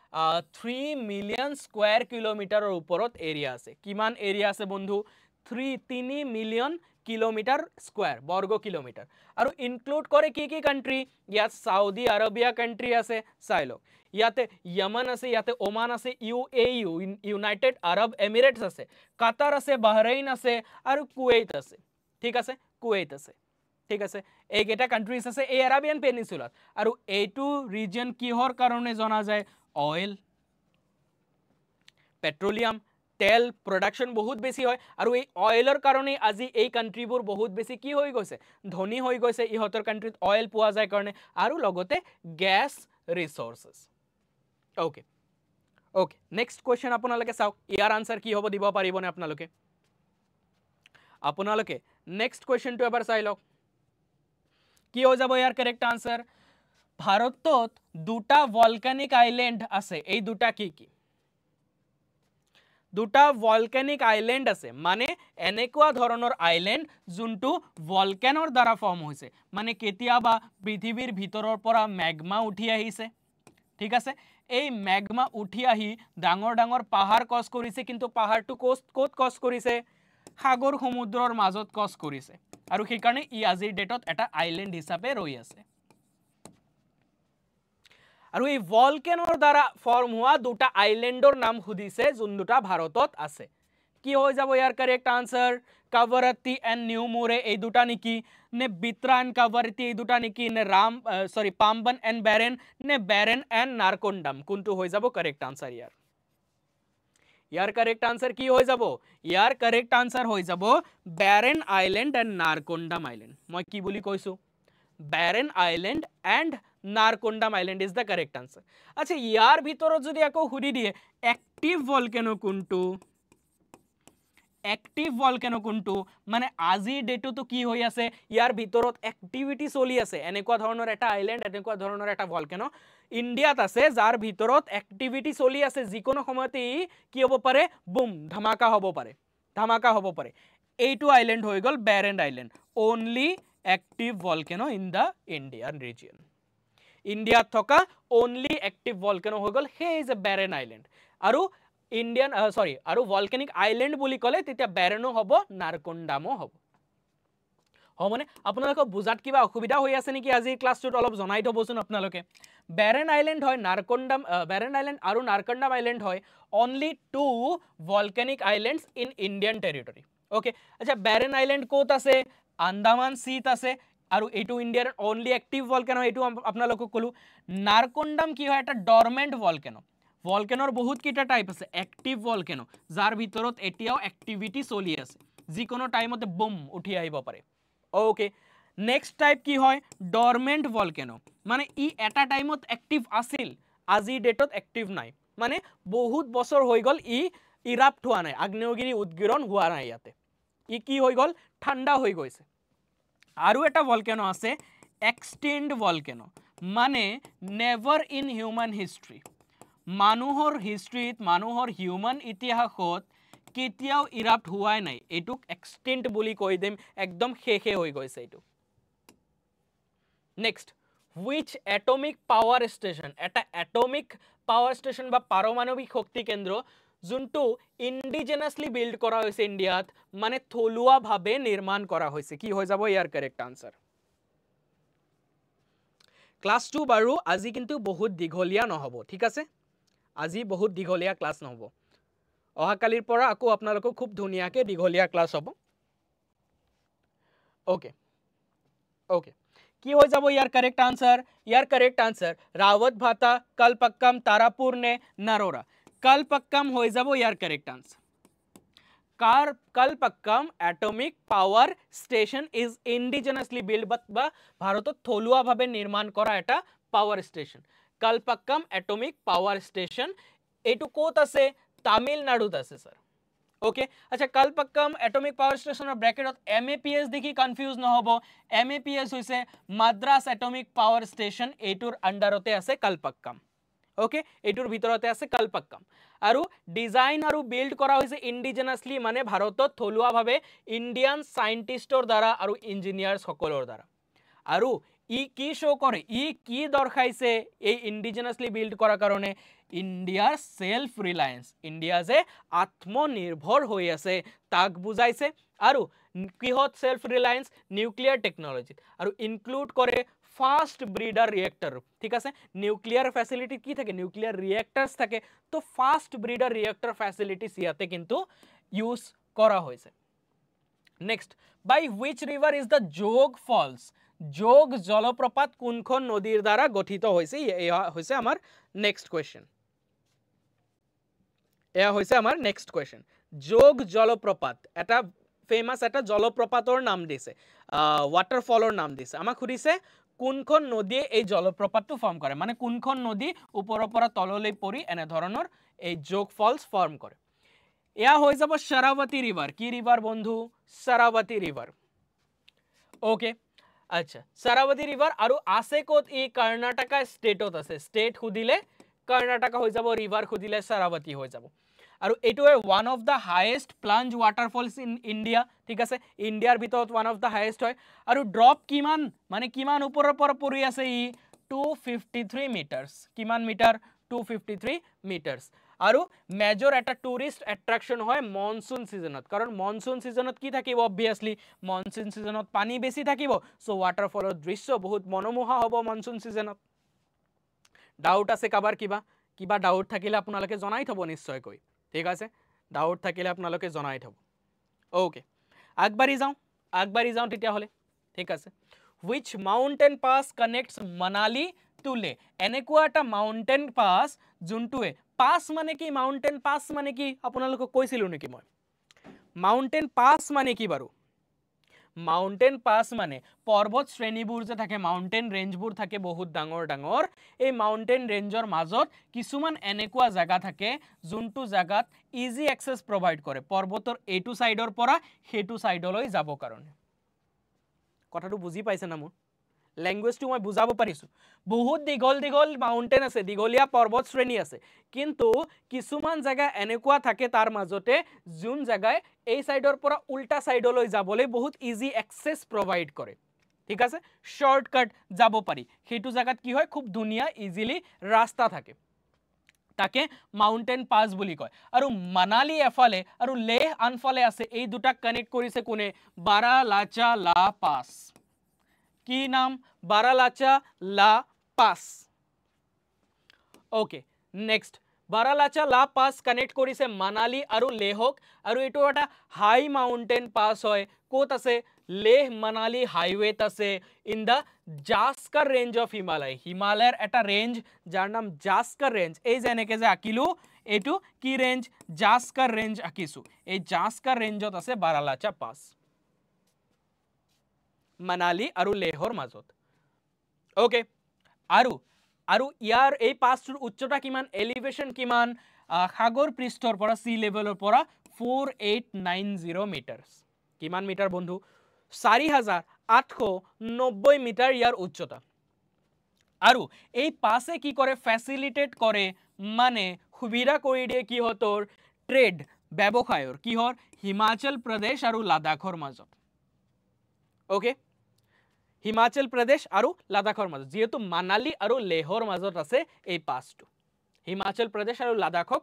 3 মিলিয়ন স্কয়াৰ কিলোমিটাৰৰ ওপৰত এৰিয়া আছে কিমান এৰিয়া আছে বন্ধু 3 মিলিয়ন কিলোমিটাৰ স্কয়াৰ বৰ্গ কিলোমিটাৰ আৰু ইনক্লুড কৰে কি কান্ট্ৰি ইয়াত সাউদি আৰবিয়া কান্ট্ৰি আছে চাইলক ইয়াতে ইয়েমেন আছে ইয়াতে ওমান আছে ইউএইউ ইউনাইটেড আৰব এমিৰেটস আছে কাটাৰ আছে বাহৰাইন আছে আৰু কুৱেইট আছে ঠিক আছে কুৱেইট আছে ঠিক আছে এইকেইটা কান্ট্ৰিজ আছে এই আৰাবিয়ান পেনিনসুলাত আৰু এইটো ৰিজন কিহৰ কাৰণে জনা যায় অয়েল পেট্ৰোলিয়াম তেল প্ৰডাকশন বহুত বেছি হয় আৰু এই অয়েলৰ কাৰণে আজি এই কান্ট্ৰিবোৰ বহুত বেছি কি হৈ গৈছে ধনী হৈ গৈছে ইহতৰ কান্ট্ৰিত অয়েল পোৱা যায় কাৰণে আৰু লগতে gas resources okay okay next question আপোনালোকে চাওক ইয়াৰ আনসাৰ কি হ'ব দিব পাৰিবনে আপোনালোকে নেক্সট কোৱেশ্চনটো এবাৰ চাই লওক কি হৈ যাব ইয়াৰ কাৰেক্ট আনসাৰ ভাৰতত দুটা ভলকানিক আইল্যান্ড আছে এই দুটা কি দুটা ভলকানিক আইল্যান্ড আছে মানে এনেকুৱা ধৰণৰ আইল্যান্ড যোনটো ভলকানৰ দ্বাৰা ফৰ্ম হৈছে মানে কেতিয়াবা পৃথিৱীৰ ভিতৰৰ পৰা ম্যাগমা উঠি আহিছে ঠিক আছে এই ম্যাগমা উঠি আহি ডাঙৰ ডাঙৰ পাহাৰ কছ কৰিছে কিন্তু পাহাৰটো কোত কছ কৰিছে সাগৰ সমুদ্ৰৰ মাজত কছ কৰিছে আৰু সেই কাৰণে ই আজিৰ ডেটত এটা আইল্যান্ড হিচাপে ৰৈ আছে আৰু এই ভলকানৰ দ্বাৰা ফৰ্ম হোৱা দুটা আইল্যান্ডৰ নাম খুদিছে যোন দুটা ভাৰতত আছে কি হৈ যাব ইয়াৰ কাৰেক্ট আনসাৰ কাভাৰত্তি এণ্ড নিউমুৰে এই দুটা নেকি নে বিত্ৰা এণ্ড কাভাৰত্তি এই দুটা নেকি নে পাম্বন এণ্ড বেৰেন নে বেৰেন এণ্ড নাৰকোণ্ডাম কোনটো হৈ যাব কাৰেক্ট আনসাৰ ইয়াৰ কাৰেক্ট আনসাৰ কি হৈ যাব ইয়াৰ কাৰেক্ট আনসাৰ হৈ যাব Barren island and Narcondam island মই কি বুলি কৈছো Barren island and Narcondam island is the correct answer আচ্ছা ইয়াৰ ভিতৰত যদি আকৌ হুদি দিয়ে এক্টিভ ভলকানো কোনটো মানে আজি ডেটটো কি হৈ আছে ইয়াৰ ভিতৰত এক্টিভিটি চলি আছে এনেকুৱা ধৰণৰ এটা আইল্যান্ড এনেকুৱা ধৰণৰ এটা ভলকানো ইন্ডিয়াত আছে যাৰ ভিতৰত এক্টিভিটি চলি আছে যিকোনো সময়তে কি হ'ব পাৰে বুম ধামাকা হ'ব পাৰে এইটো আইল্যান্ড হৈ গল Barren island only active volcano in the Indian region ইন্ডিয়াত থকা অনলি এক্টিভ ভলকানো হৈ গল হে ইজ এ বেৰেন আইল্যান্ড আৰু ইন্ডিয়ান আৰু ভলকানিক আইল্যান্ড বুলি কলে তেতিয়া বেৰেনো হ'ব নাৰকোণ্ডামো হ'ব মানে আপোনালোকক বুজাত কিবা অসুবিধা হৈ আছে নেকি আজি ক্লাছটোত অলপ জনাই থবচোন আপোনালোকে বেৰেন আইল্যান্ড হয় নাৰকোণ্ডাম বেৰেন আইল্যান্ড আৰু নাৰকোণ্ডাম আইল্যান্ড হয় only two volcanic islands in Indian territory okay আচ্ছা বেৰেন আইল্যান্ড কোত আছে আন্দামান সিত আছে আৰু এইটো ইন্ডিয়াৰ অনলি এক্টিভ ভলকানো এইটো আপোনালোকক কলো নাৰকোণ্ডাম কি হয় এটা ডৰমেন্ট ভলকানো ভলকানোৰ বহুত কিটা টাইপ আছে এক্টিভ ভলকানো যাৰ ভিতৰত এতিয়াও এক্টিভিটি চলি আছে যিকোনো টাইমতে বুম উঠি আহিব পাৰে ওকে নেক্সট টাইপ কি হয় ডৰমেন্ট ভলকানো মানে ই এটা টাইমত এক্টিভ আছিল আজি ডেটত এক্টিভ নাই মানে বহুত বছৰ হৈ গল ই ইৰাপ্ট হোৱা নাই আগ্নেয়গিৰি উদ্গিৰণ হোৱা নাই ইয়াতে ই কি হৈ গল ঠাণ্ডা হৈ গৈছে আৰু এটা ভলকানো আছে এক্সটিংক্ট ভলকানো মানে নেভাৰ ইন হিউম্যান হিষ্ট্ৰী মানুহৰ হিষ্ট্ৰীত মানুহৰ হিউম্যান ইতিহাসত কেতিয়াও ইৰাপ্ট হোৱাই নাই এটুক এক্সটিংক্ট বুলি কৈ দিম একদম শেষে হৈ গৈছে এটু next which atomic power station এটা atomic power station বা পাৰমাণৱিক শক্তি কেন্দ্ৰ যোনটো ইন্ডিজিনাসলি বিল্ড কৰা হৈছে ইন্ডিয়াত মানে থলুৱা ভাবে নিৰ্মাণ কৰা হৈছে কি হৈ যাব ইয়াৰ কাৰেক্ট আনসাৰ ক্লাস 2 বাৰু আজি কিন্তু বহুত দীঘলীয়া নহব ঠিক আছে আজি বহুত দীঘলীয়া ক্লাস নহব অহাকালিৰ পৰা আকৌ আপোনালোকক খুব ধুনিয়াকে দীঘলীয়া ক্লাস হ'ব ওকে ওকে কি হৈ যাব ইয়াৰ কাৰেক্ট আনসাৰ रावत भाता कलपक्कम तारापुर ने नरोरा कलपक्कम হৈ যাব ইয়াৰ correct answer Kalpakkam atomic power station is indigenously build बा भारतत थलुआ भावे निर्माण करा एटा power station Kalpakkam atomic power station एटु कोत আছে তামিলনাডুত আছে স্যার ओके अच्छा Kalpakkam atomic power station bracket MAPS देखि कन्फ्यूज নহব MAPS হৈছে মাদ্রাস एटमिक पावर स्टेशन एटुर अंडरते আছে कलपक्कम ओके एटुर ভিতৰতে আছে कलपक्कम আৰু ডিজাইন আৰু বিল্ড কৰা হৈছে ইন্ডিজিনাসলি মানে ভাৰতত থলুৱা ভাৱে ইন্ডিয়ান সায়েন্টিষ্টৰ দ্বাৰা আৰু ইঞ্জিনিয়াৰছ সকলৰ দ্বাৰা আৰু ই কি শো কৰে ই কি দৰ্শাইছে এই ইন্ডিজিনাসলি বিল্ড কৰাৰ কাৰণে ইন্ডিয়াৰ সেলফ ৰিলায়েন্স ইন্ডিয়া যে আত্মনিৰ্ভৰ হৈ আছে তাক বুজাইছে আৰু কিহত সেলফ ৰিলায়েন্স নিউক্লিয়াৰ টেকনলজি আৰু ইনক্লুড কৰে ফাস্ট ব্রিডার রিয়েক্টর ঠিক আছে নিউক্লিয়ার ফ্যাসিলিটি কি থাকে নিউক্লিয়ার রিয়েক্টরস থাকে তো ফাস্ট ব্রিডার রিয়েক্টর ফ্যাসিলিটিস ইয়াতে কিন্তু ইউজ করা হয়েছে next by which river is the Jog falls Jog জলপ্রপাত কোনখন নদীর দ্বারা গঠিত হয়েছে এয়া হইছে আমার নেক্সট কোয়েশ্চন এয়া হইছে আমার নেক্সট কোয়েশ্চন যোগ জলপ্রপাত এটা ফেমাস এটা জলপ্ৰপাতৰ নাম দিছে ওয়াটাৰফলৰ নাম দিছে আমাক খুদিছে কোনখন নদী এই জলপ্ৰপাতটো ফৰ্ম কৰে মানে কোনখন নদী উপৰৰ পৰা তললৈ পৰি এনে ধৰণৰ এই যোগ ফলস ফৰ্ম কৰে এয়া হৈ যাব শৰাৱতী ৰিভাৰ কি ৰিভাৰ বন্ধু শৰাৱতী ৰিভাৰ ওকে আচ্ছা শৰাৱতী ৰিভাৰ আৰু আছে কোত ই কৰ্ণাটকা ষ্টেটত আছে ষ্টেট খুদিলে কৰ্ণাটকা হৈ যাব ৰিভাৰ খুদিলে শৰাৱতী হৈ যাব আৰু এটো one of the highest plunge waterfalls in India ঠিক আছে ইন্ডিয়াৰ ভিতৰত ওয়ান অফ দা হাইয়েস্ট হয় আৰু ড্ৰপ কিমান মানে কিমান ওপৰৰ পৰা পৰি আছে ই 253 মিটাৰস কিমান মিটাৰ 253 মিটাৰস আৰু মেজৰ এটা টুৰিষ্ট এট্ৰাকশন হয় মনসুন সিজনত কাৰণ মনসুন সিজনত কি থাকিব অবভিয়াসলি মনসুন সিজনত পানী বেছি থাকিব সো ওয়াটাৰফলৰ দৃশ্য বহুত মনোমোহা হ'ব মনসুন সিজনত ডাউট আছে কাবাৰ কিবা ডাউট থাকিলে আপোনালোকে জনাই থব নিশ্চয়কৈ ঠিক আছে ডাউট থাকিলে আপোনালোকে জনাই থব ওকে আগবাঢ়ি যাওঁ তেতিয়া হলে ঠিক আছে which mountain pass connects Manali to Leh এনেকুৱা এটা মাউন্টেন পাস যোনটোৱে পাস মানে কি মাউন্টেন পাস মানে কি আপোনালোকক কৈছিলো নেকি মই মাউন্টেন পাস মানে কি বাৰু মাউন্টেন পাস মানে পৰ্বত শ্ৰেণীবোৰ যে থাকে মাউন্টেন ৰেঞ্জবোৰ থাকে বহুত ডাঙৰ ডাঙৰ এই মাউন্টেন ৰেঞ্জৰ মাজত কিছুমান এনেকুৱা জায়গা থাকে যোনটো জায়গাত ইজি এক্সেস প্ৰভাইড কৰে পৰ্বতৰ এটু সাইডৰ পৰা হেটু সাইডলৈ যাব কাৰণে কথাটো বুজি পাইছে না মোৰ ল্যাঙ্গুৱেজটো মই বুজাব পাৰিছো বহুত দীঘল মাউন্টেন আছে দীঘলীয়া পৰ্বত শ্ৰেণী আছে কিন্তু কিছুমান জায়গা এনেকুৱা থাকে তাৰ মাজতে যোন জায়গায় এই সাইডৰ পৰা উল্টা সাইডলৈ যাবলৈ বহুত ইজি এক্সেস প্ৰভাইড কৰে ঠিক আছে শৰ্টকাট যাব পাৰি হেতু জায়গাত কি হয় খুব ধুনিয়া ইজিলি ৰাস্তা থাকে তাকে মাউন্টেন পাস বুলি কয় আৰু মানালি এফালে আৰু লেহ আনফালে আছে এই দুটা কানেক্ট কৰিছে কোনে বাৰালাচা লা পাস কি নাম বাৰালাচা লা পাস ওকে নেক্সট বাৰালাচা লা পাস কানেক্ট কৰিছে মানালি আৰু লেহক আৰু এটো এটা হাই মাউন্টেন পাস হয় কোত আছে লেহ মানালি হাইৱেত আছে ইন দা জাস্কৰ ৰেঞ্জ অফ হিমালয়ৰ এটা ৰেঞ্জ যাৰ নাম জাস্কৰ ৰেঞ্জ এই যেনেকে যে আকিলো এটো কি ৰেঞ্জ জাস্কৰ ৰেঞ্জ আকিছো এই জাস্কৰ ৰেঞ্জত আছে বাৰালাচা পাস মানালি আৰু লেহৰ মাজত ওকে আৰু ইয়াৰ এই পাসটোৰ উচ্চতা কিমান এলিভেশন কিমান সাগৰ পৃষ্ঠৰ পৰা সি লেভেলৰ পৰা 4890 মিটাৰস কিমান মিটাৰ বন্ধু 4890 মিটাৰ ইয়াৰ উচ্চতা আৰু এই পাসে কি কৰে ফ্যাসিলিটেট কৰে মানে সুবিধা কৰি দিয়ে কি হতৰ ট্ৰেড ব্যৱসায়ৰ কিহৰ হিমাচল প্ৰদেশ আৰু লাডাখৰ মাজত ওকে হিমাচল প্ৰদেশ আৰু লাডাখৰ মাজত যেহেতু মানালি আৰু লেহৰ মাজত আছে এই পাসটো হিমাচল প্ৰদেশ আৰু লাডাখক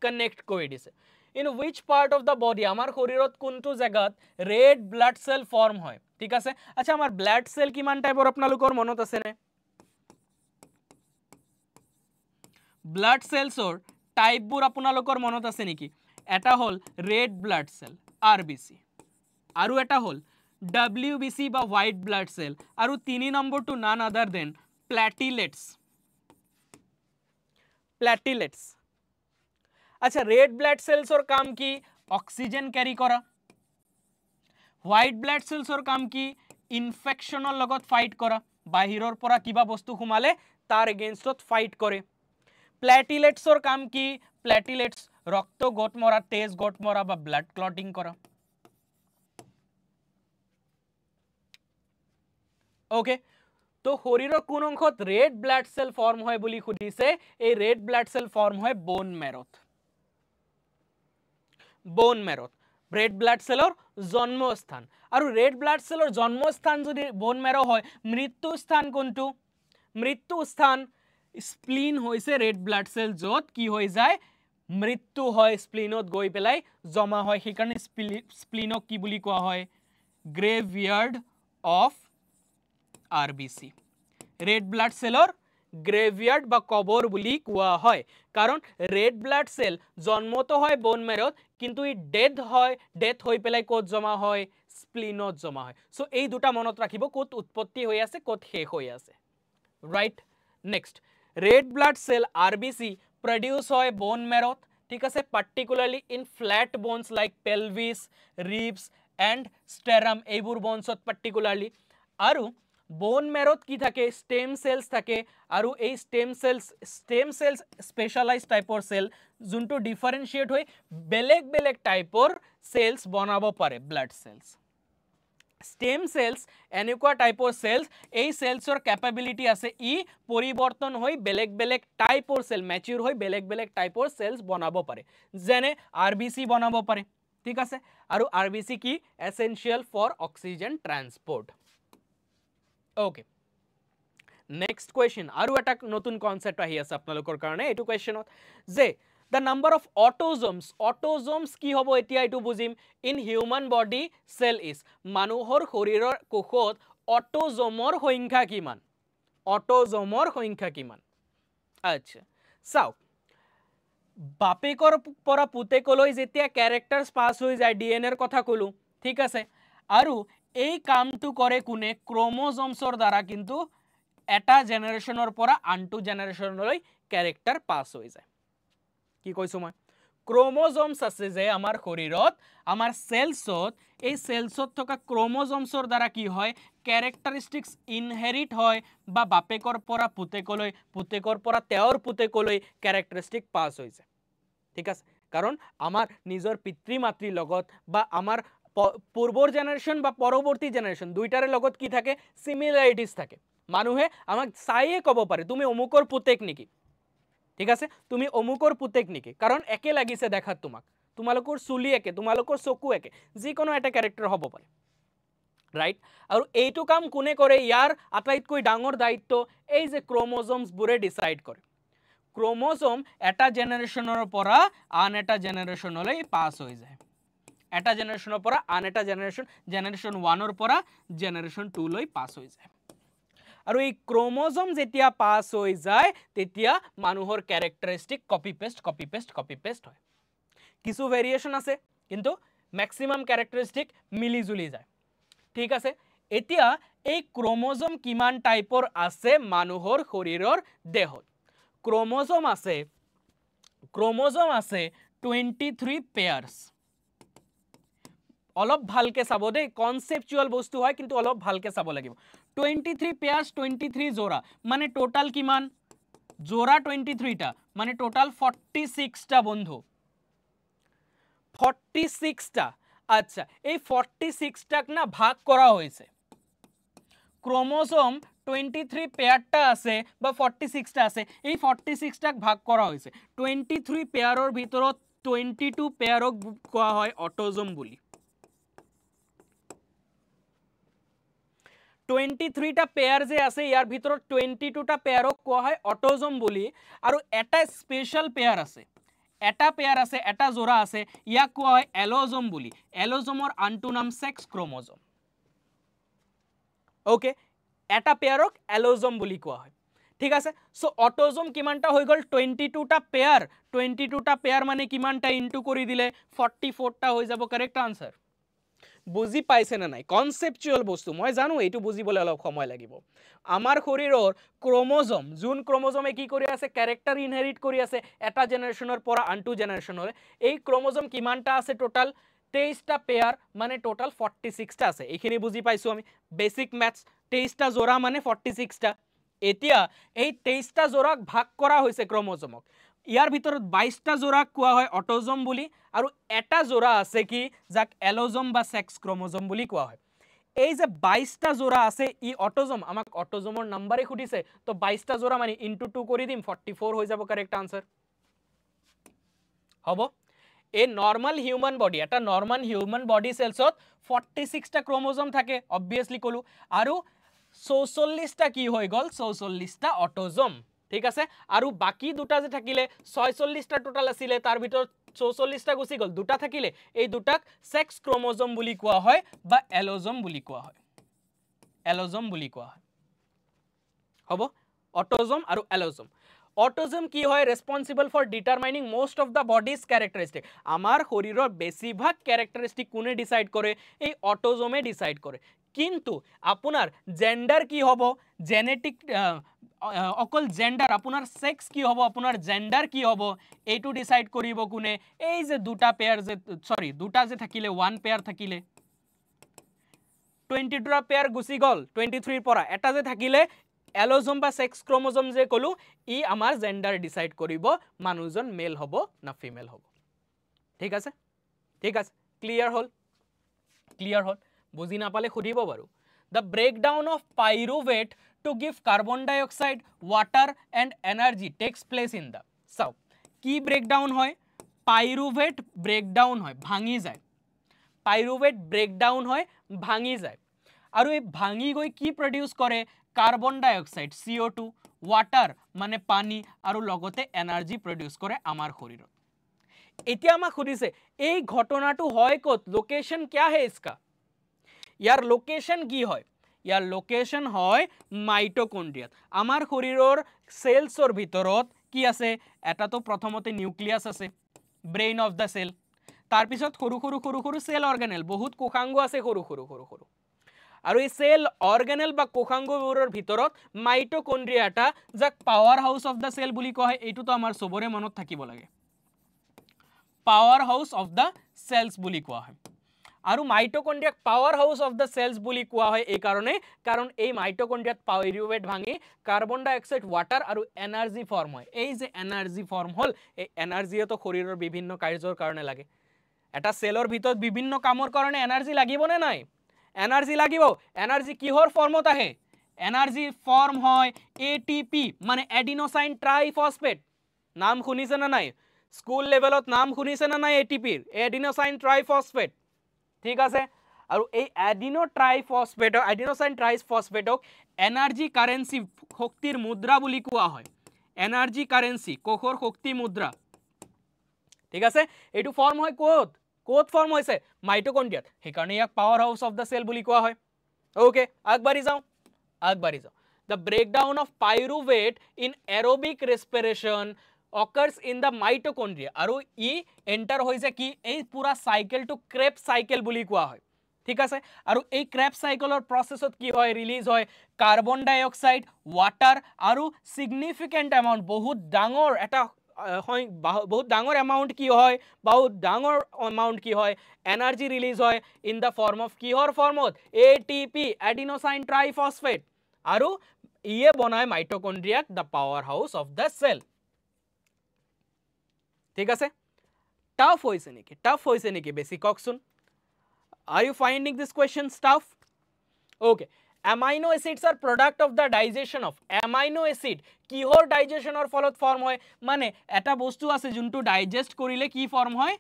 কানেক্ট কৰি দিছে in which part of the body আমাৰ শৰীৰত কোনটো জায়গাত red blood cell form হয় ঠিক আছে আচ্ছা আমাৰ blood cell কিমান টাইপৰ আপোনালোকৰ মনত আছে নে ব্লাড সেলছৰ টাইপবোৰ আপোনালোকৰ মনত আছে নেকি এটা হল ৰেড ব্লাড সেল আৰবিসি আৰু এটা হল ডব্লিউবিসি বা হোয়াইট ব্লাড সেল আৰু 3 নম্বৰটো নান আদাৰ দেন প্লেটলেটস আচ্ছা ৰেড ব্লাড সেলসৰ কাম কি অক্সিজেন ক্যাৰি কৰা হোয়াইট ব্লাড সেলসৰ কাম কি ইনফেকশনৰ লগত ফাইট কৰা বাহিৰৰ পৰা কিবা বস্তু খুমালে তাৰ এগেইনষ্টত ফাইট কৰে প্লেটলেটসৰ কাম কি প্লেটলেটস ৰক্ত গট মৰা তেজ গট মৰা বা ব্লাড ক্লটিং কৰা ওকে তো শৰীৰৰ কোন অংশত ৰেড ব্লাড সেল ফৰ্ম হয় বুলি খুদিছে এই ৰেড ব্লাড সেল ফৰ্ম হয় বোন মেৰত ৰেড ব্লাড সেলৰ জন্মস্থান আৰু ৰেড ব্লাড সেলৰ জন্মস্থান যদি বোন মেৰ হয় মৃত্যু স্থান কোনটো মৃত্যু স্থান স্প্লিন হৈছে ৰেড ব্লাড সেল যত কি হৈ যায় মৃত্যু হয় স্প্লিনত গৈ পেলাই জমা হয় সেইকাৰণে স্প্লিনক কি বুলি কোৱা হয় গ্ৰেভয়াৰ্ড অফ আৰবিসি ৰেড ব্লাড সেলৰ গ্ৰেভয়াৰ্ড বা কবৰ বুলি কোৱা হয় কাৰণ ৰেড ব্লাড সেল জন্মতো হয় বোন মেৰত কিন্তু ই ডেথ হৈ পেলাই কোত জমা হয় স্প্লিনত জমা হয় সো এই দুটা মনত ৰাখিব কোত উৎপত্তি হৈ আছে কোত শেষ হৈ আছে right next red blood cell RBC produce হয় bone marrow ঠিক আছে particularly in flat bones like pelvis ribs and sternum এইবোৰ bonesত particularly আৰু bone marrow কি থাকে stem cells থাকে আৰু এই stem cells specialized typeৰ cell যোনটো differentiate হৈ বেলেগ টাইপৰ cells বনাব পাৰে blood cells stem cells এনেকুৱা টাইপৰ cells এই cellsৰ capability আছে ই পৰিৱৰ্তন হৈ বেলেগ টাইপৰ cell mature হৈ বেলেগ টাইপৰ cells বনাব পাৰে যেনে RBC বনাব পাৰে ঠিক আছে আৰু RBC কি essential for oxygen transport okay next question আৰু এটা নতুন কনসেপ্ট আহি আছে আপোনালোকৰ কাৰণে এটো কোৱেশ্চনত যে the number of autosomes কি হ'ব এতিয়া এটো বুজিম in human body cell is মানুহৰ শৰীৰৰ কোষত অটোজমৰ সংখ্যা কিমান আচ্ছা চাও বাপেকৰ পৰা পুতেকলৈ যেতিয়া ক্যাৰেক্টাৰস পাস হৈ যায় ডিএনএৰ কথা কলো ঠিক আছে আৰু এই কামটো কৰে কোনে ক্ৰোমোজোমছৰ দ্বাৰা কিন্তু এটা জেনাৰেশনৰ পৰা আনটো জেনাৰেশনলৈ ক্যাৰেক্টাৰ পাস হৈ যায় কি কৈছো মই ক্ৰোমোজোমছ আছে যে আমাৰ শৰীৰত আমাৰ সেলছত এই সেলছত থকা ক্ৰোমোজোমছৰ দ্বাৰা কি হয় ক্যাৰেক্টাৰিষ্টিক্স ইনহেৰিট হয় বা বাপেকৰ পৰা পুতেকলৈ পুতেকৰ পৰা তেওঁৰ পুতেকলৈ ক্যাৰেক্টাৰিষ্টিক পাস হৈ যায় ঠিক আছে কাৰণ আমাৰ নিজৰ পিতৃ মাতৃৰ লগত বা আমাৰ পূৰ্বৰ জেনাৰেশন বা পৰৱৰ্তী জেনাৰেশন দুইটাৰে লগত কি থাকে সিমিলাৰিটিজ থাকে মানুহে আমাক চাইয়ে ক'ব পাৰে তুমি অমুকৰ পুতেক নেকি ঠিক আছে তুমি অমুকৰ পুতেক নেকি কাৰণ একে লাগিছে দেখাত তোমালোকৰ চুলি একে তোমালোকৰ চকু একে যি কোনো এটা ক্যাৰেক্টাৰ হ'ব পাৰে ৰাইট আৰু এইটো কাম কোনে কৰে ইয়াৰ আটাইতকৈ ডাঙৰ দায়িত্ব এই যে ক্ৰোমোজোমছ বুৰে ডিসাইড কৰে ক্ৰোমোজোম এটা জেনাৰেশনৰ পৰা আন এটা জেনাৰেশনলৈ পাস হৈ যায় এটা জেনাৰেশনৰ পৰা আন এটা জেনাৰেশন 1 ৰ পৰা জেনাৰেশন 2 লৈ পাস হৈ যায় আৰু এই ক্ৰোমোজোম যেতিয়া পাস হৈ যায় তেতিয়া মানুহৰ ক্যাৰেক্টাৰিষ্টিক কপি পেস্ট হয় কিছু ভেৰিয়েশন আছে কিন্তু ম্যাক্সিমাম ক্যাৰেক্টাৰিষ্টিক মিলি জুলি যায় ঠিক আছে এতিয়া এই ক্ৰোমোজোম কিমান টাইপৰ আছে মানুহৰ শৰীৰৰ দেহত ক্ৰোমোজোম আছে 23 পেয়াৰ্স অলপ ভালকে চাব দেই কনসেপচুয়াল বস্তু হয় কিন্তু অলপ ভালকে চাব লাগিব 23 পেয়াৰ্স 23 জোৰা মানে টোটাল কিমান জোৰা 23 টা মানে টোটাল 46 টা বন্ধু 46 টা আচ্ছা এই 46 টাক না ভাগ করা হয়েছে ক্রোমোজোম 23 পেয়ারটা আছে বা 46 টা আছে এই 46 টাক ভাগ করা হয়েছে 23 পেয়াৰৰ ভিতৰত 22 পেয়াৰক কোৱা হয় অটোজোম বুলি 23 টা পেয়াৰ যে আছে ইয়াৰ ভিতৰত 22 টা পেয়াৰক কোৱা হয় অটোজোম বুলি আৰু এটা স্পেশাল পেয়াৰ আছে এটা জোৰা আছে ইয়াক কোৱা হয় এলোজোম বুলি এলোজোমৰ আনটো নাম সেক্স ক্ৰোমোজোম ওকে এটা পেয়াৰক এলোজোম বুলি কোৱা হয় ঠিক আছে সো অটোজোম কিমানটা হৈ গল 22টা পেয়াৰ মানে কিমানটা ইনটু কৰি দিলে 44টা হৈ যাব কারেক্ট আনসার বুজি পাইছে না নাই কনসেপচুয়াল বস্তু মই জানো এইটো বুজিবলে অলপ সময় লাগিব আমাৰ শৰীৰৰ ক্ৰোমোজোম জুন ক্ৰোমোজোমে কি কৰি আছে ক্যাৰেক্টাৰ ইনহেৰিট কৰি আছে এটা জেনাৰেশনৰ পৰা আনটো জেনাৰেশনলৈ এই ক্ৰোমোজোম কিমানটা আছে টোটাল 23টা পেয়ার মানে টোটাল 46টা আছে এইখিনি বুজি পাইছো আমি বেসিক ম্যাথছ 23টা জোড়া মানে 46টা এতিয়া এই 23টা জোড়াক ভাগ কৰা হৈছে ক্ৰোমোজোমক ইয়াৰ ভিতৰত 22টা জোড়া কোৱা হয় অটোজোম বুলি আৰু এটা জোড়া আছে কি যাক এলোজোম বা সেক্স ক্ৰোমোজোম বুলি কোৱা হয় এই যে 22টা জোড়া আছে ই অটোজোম আমাক অটোজোমৰ নাম্বাৰে খুদিছে তো 22টা জোড়া মানে ইনটু 2 কৰি দিম 44 হৈ যাব কারেক্ট আনসার হ'ব a normal human body eta normal human body cellsot 46 ta chromosome thake obviously kolu aru 44 ta ki hoy gol 44 ta autosome ঠিক আছে আৰু বাকি দুটা যে থাকিলে 46 টা টোটাল আছিল তাৰ ভিতৰত 44 টা গুছি গল দুটা থাকিলে এই দুটাক সেক্স ক্ৰোমোজোম বুলি কোৱা হয় বা এলোজোম বুলি কোৱা হয় হ'ব অটোজোম আৰু এলোজোম অটোজোম কি হয় responsible for determining most of the bodies characteristic আমার শরীরের বেশিরভাগ ক্যারেক্টারিস্টিক কোনে ডিসাইড করে এই অটোজোমে ডিসাইড করে কিন্তু আপনার জেন্ডার কি হব জেনেটিক অকল জেন্ডার আপনার সেক্স কি হব আপনার জেন্ডার কি হব এইটো ডিসাইড করিব কোনে এই যে দুটা পেয়ার যে সরি দুটা যে থাকিলে ওয়ান পেয়ার থাকিলে 22টা পেয়ার গুছি গল 23 পৰা এটা যে থাকিলে এলোজোম বা সেক্স ক্ৰোমোজোম যে কলু ই আমাৰ জেন্ডাৰ ডিসাইড কৰিব মানুহজন মেল হ'ব না ফিমেল হ'ব ঠিক আছে ক্লিয়াৰ হল বুজি না পালে খুদিব বাৰু the breakdown of pyruvate to give carbon dioxide water and energy takes place in the so কি ব্রেকডাউন হয় পাইরুভেট ব্রেকডাউন হয় ভাঙি যায় পাইরুভেট ব্রেকডাউন হয় ভাঙি যায় আৰু এই ভাঙি গৈ কি প্ৰডিউস কৰে কাৰ্বন ডাইঅক্সাইড CO2 ওয়াটাৰ মানে পানি আৰু লগতে এনাৰ্জি প্ৰডিউস কৰে আমাৰ শৰীৰত এতিয়া আমাক খুদিছে এই ঘটনাটো হয় কত লোকেশন क्या है इसका यार लोकेशन কি হয় ইয়াৰ লোকেশন হয় মাইটোকন্ড্ৰিয়াত আমাৰ শৰীৰৰ সেলসৰ ভিতৰত কি আছে এটা তো প্ৰথমতে নিউক্লিয়াস আছে ব্ৰেইন অফ দা সেল তাৰ পিছত সৰু সৰু সেল অৰ্গানেল বহুত কোষাঙ্গ আছে সৰু আৰু এই সেল অৰ্গানেল বা কোষাঙ্গবোৰৰ ভিতৰত মাইটোকন্ড্ৰিয়াটা যাক power house of the cell বুলি কোৱা হয় এইটো তো আমাৰ সবৰে মনত থাকিব লাগে power house of the cells বুলি কোৱা হয় আৰু মাইটোকন্ড্ৰিয়াক power house of the cells বুলি কোৱা হয় এই কাৰণে কাৰণ এই মাইটোকন্ড্ৰিয়াত পাইৰুভেট ভাঙি কাৰ্বন ডাইঅক্সাইড ওয়াটাৰ আৰু এনাৰ্জি ফৰ্ম হয় এই যে এনাৰ্জি ফৰ্ম হল এই এনাৰ্জি তো শৰীৰৰ বিভিন্ন কাৰ্যৰ কাৰণে লাগে এটা সেলৰ ভিতৰত বিভিন্ন কামৰ কাৰণে এনাৰ্জি লাগিব নে নাই এনাৰ্জি লাগিব এনাৰ্জি কিহৰ ফর্মত আহে এনার্জি ফর্ম হয় ATP মানে এডিনোসাইন ট্রাইফসফেট নাম শুনিছে না নাই স্কুল লেভেলত নাম শুনিছে না নাই ATP এডিনোসাইন ট্রাইফসফেট ঠিক আছে আৰু এই এডিনোসাইন ট্ৰাইফসফেটক এনাৰ্জি কাৰেন্সি শক্তিৰ মুদ্ৰা বুলি কোৱা হয় এনাৰ্জি কাৰেন্সি কোষৰ শক্তি মুদ্ৰা ঠিক আছে এইটো ফৰ্ম হয় কোত ফৰ্ম হইছে মাইটোকন্ড্ৰিয়াত হেকাৰণে ইয়াক power house of the cell বুলি কোৱা হয় ওকে আগবাঢ়ি যাও the breakdown of pyruvate in aerobic respiration occurs in the mitochondria আৰু ই এন্টাৰ হৈছে কি এই পুৰা সাইকেল টু ক্ৰেব সাইকেল বুলি কোৱা হয় ঠিক আছে আৰু এই ক্ৰেব সাইকেলৰ প্ৰসেছত কি হয় ৰিলিজ হয় কাৰ্বন ডাইঅক্সাইড ওয়াটাৰ আৰু সিগনিফিকেন্ট এমাউন্ট বহুত ডাঙৰ এটা बहुत डांगर अमाउंट की হয় बहुत डांगर अमाउंट की হয় एनर्जी रिलीज হয় इन द फॉर्म ऑफ किहर फॉर्मत ATP एडिनोसाइन ट्राइफॉस्फेट আৰু ইয়ে বনায় মাইটোকন্ড্রিয়াক the power house of the cell ঠিক আছে টাফ হইছে নেকি বেসি ককসুন are you finding this question tough okay amino acids are product of the digestion of amino acid কিহৰ ডাইজেশনৰ ফলত ফৰ্ম হয় মানে এটা বস্তু আছে যোনটো ডাইজেস্ট কৰিলে কি ফর্ম হয়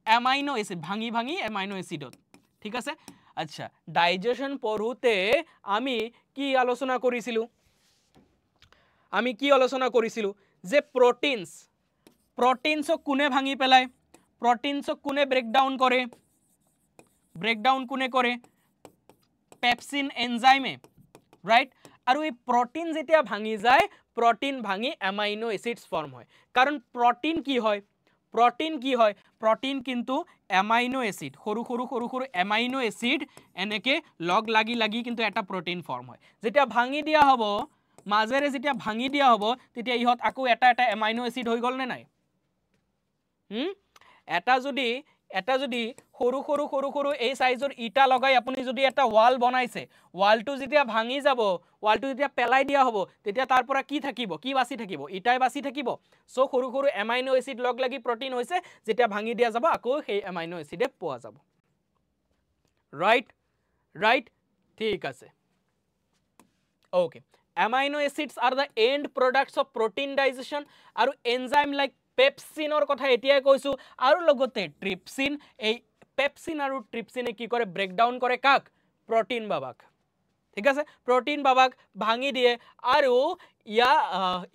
অ্যামাইনো অ্যাসিড ভাঙি অ্যামাইনো অ্যাসিডত ঠিক আছে আচ্ছা ডাইজেশন পঢ়ুতে আমি কি আলোচনা কৰিছিলো যে প্ৰটিনছক কোনে ভাঙি পেলায় প্ৰটিনছক কোনে ব্ৰেকডাউন কোনে কৰে পেপসিন এনজাইমে ৰাইট আৰু এই প্ৰটিন যেতিয়া ভাঙি যায় প্ৰটিন ভাঙি এমাইনো এসিডস ফৰ্ম হয় কাৰণ প্ৰটিন কি হয় প্ৰটিন কিন্তু এমাইনো এসিড সৰু সৰু এমাইনো এসিড এনেকে লগ লাগি কিন্তু এটা প্ৰটিন ফৰ্ম হয় যেতিয়া ভাঙি দিয়া হ'ব মাজেৰে যেতিয়া ভাঙি দিয়া হ'ব তেতিয়া ইহত আকৌ এটা এমাইনো এসিড হৈ গল নে নাই এটা যদি সৰু এই সাইজৰ ইটা লগাই আপুনি যদি এটা ওয়াল বনাইছে ওয়ালটো যেতিয়া ভাঙি যাব ওয়ালটো যেতিয়া পেলাই দিয়া হ'ব তেতিয়া তাৰ পৰা কি থাকিব কি বাছি থাকিব ইটাই বাছি থাকিব সো সৰু এমাইনো এসিড লগ লাগি প্ৰটিন হৈছে যেতিয়া ভাঙি দিয়া যাব আকৌ সেই এমাইনো এসিডে পোৱা যাব ৰাইট ঠিক আছে okay amino acids are the end products of protein digestion aru enzyme like pepsin or kotha etia koisu aru logote trypsin ei pepsin aru trypsin e ki kore break down kore kak protein babak ঠিক আছে protein babak bhangi diye aru ya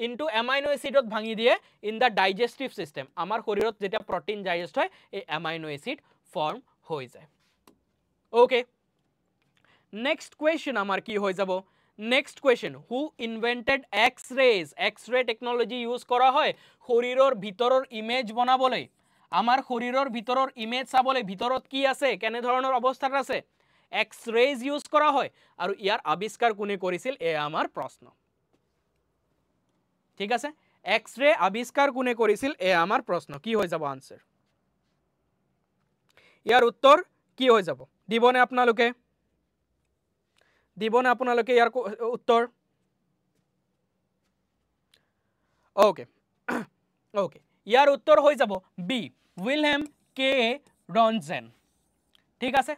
into amino acid ot bhangi diye in the digestive system amar shorirot jeta protein digest hoy ei amino acid form hoi jay okay next question amar ki hoi jabo Next question, who invented X-rays? X-ray technology use kora hoy শৰীৰৰ ভিতৰৰ ইমেজ বনাবলৈ আমাৰ শৰীৰৰ ভিতৰৰ ইমেজ চাবলৈ ভিতৰত কি আছে কেনে ধৰণৰ অৱস্থাত আছে X-rays use কৰা হয় আৰু ইয়াৰ আৱিষ্কাৰ কোনে কৰিছিল এ আমাৰ প্ৰশ্ন ঠিক আছে X-ray আৱিষ্কাৰ কোনে কৰিছিল এ আমাৰ প্ৰশ্ন কি হৈ যাব আনসাৰ ইয়াৰ উত্তৰ কি হৈ যাব দিবনে আপোনালোকে দিবনে আপোনালোকে ইয়াৰ উত্তৰ ওকে ওকে ইয়াৰ উত্তৰ হৈ যাব বি উইলহেম কে ৰনজেন ঠিক আছে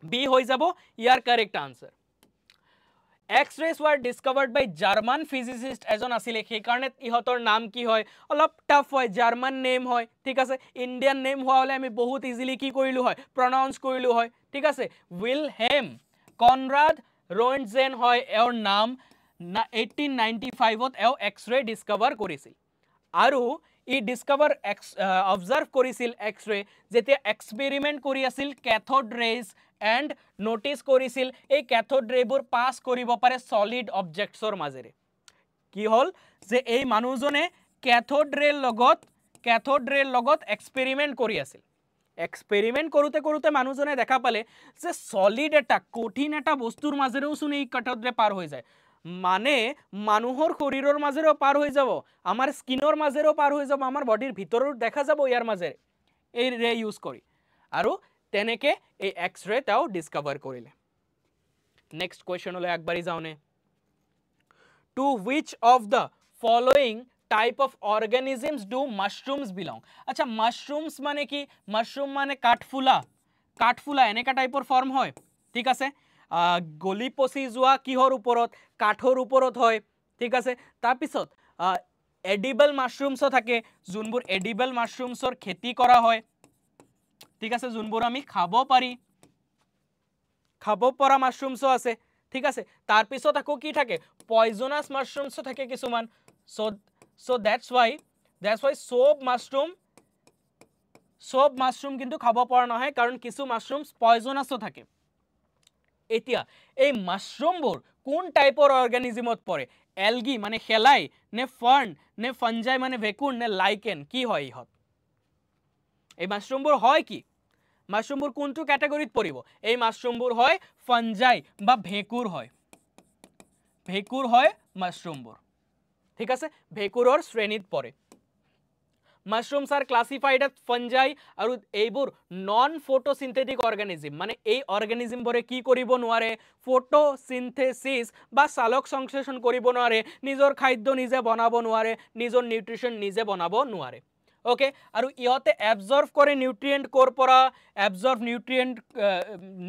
বি হৈ যাব ইয়াৰ correct answer X-rays were discovered by German physicist এজন আছিল সেই কাৰণে ইহতৰ নাম কি হয় অলপ টাফ হয় জাৰ্মান নেম হয় ঠিক আছে ইন্ডিয়ান নেম হোৱা হলে আমি বহুত ইজিলি কি কৰিলো হয় প্ৰনাউন্স কৰিলো হয় ঠিক আছে Wilhelm Conrad Roentgen hoy er naam 1895 ot er X-ray discover korisil aru e discover observe korisil X-ray jetia experiment kori asil cathode rays and notice korisil ei cathode ray bur pass koribo pare solid objects or majere ki hol je ei manujone cathode ray logot experiment kori asil experiment কৰোতে মানুজনে দেখা পালে যে সলিড এটা কঠিন এটা বস্তুৰ মাজেৰেও শুন এই কাঠদ্ৰে পাৰ হৈ যায় মানে মানুহৰ শৰীৰৰ মাজেৰেও পাৰ হৈ যাব আমাৰ স্কিনৰ মাজেৰেও পাৰ হৈ যাব আমাৰ বডিৰ ভিতৰৰ দেখা যাব ইয়াৰ মাজেৰে এই ৰে ইউজ কৰি আৰু তেনেকে এই এক্স-ৰে তাও ডিসকভাৰ কৰিলে নেক্সট কোৱেশ্চনলৈ আগবাঢ়ি যাওনে to which of the following type of organisms do mushrooms belong acha mushrooms mane ki mushroom mane kathfula eneka type or form hoy thik ase goli posi joa kihor uporot kathor uporot hoy thik ase tar pisot edible mushrooms o thake junbur edible mushrooms or kheti kora hoy thik ase junbur ami khabo pora mushrooms o ase thik ase tar pisot ako ki thake poisonous mushrooms o thake kisuman so that's why soap mushroom kintu khabo por nahay karon kisu mushrooms poisonous o thake etia ei mushroom bor কোন টাইপৰ অৰ্গানিজমত পৰে algae মানে হেলাই নে ফার্ন নে ফাঞ্জাই মানে ভেকুন নে লাইকেন কি হয় ইহত এই মাশরুম বোৰ হয় কি মাশৰুম বোৰ কোনটো ক্যাটাগৰিত পৰিব এই মাশৰুম বোৰ হয় ফাঞ্জাই বা ভেকুৰ হয় মাশৰুম বোৰ ঠিক আছে ভেকুৰৰ শ্ৰেণীত পৰে mushrooms are classified as fungi আৰু এইবোৰ non photosynthetic organism মানে এই organism বৰে কি কৰিব নোৱাৰে photosynthesis বা সালোক সংশ্লেষণ কৰিব নোৱাৰে নিজৰ খাদ্য নিজে বনাব নোৱাৰে নিজৰ নিউট্ৰিশন নিজে বনাব নোৱাৰে ওকে আৰু ইহতে absorb কৰে নিউট্ৰিয়েন্ট কোৰ পৰা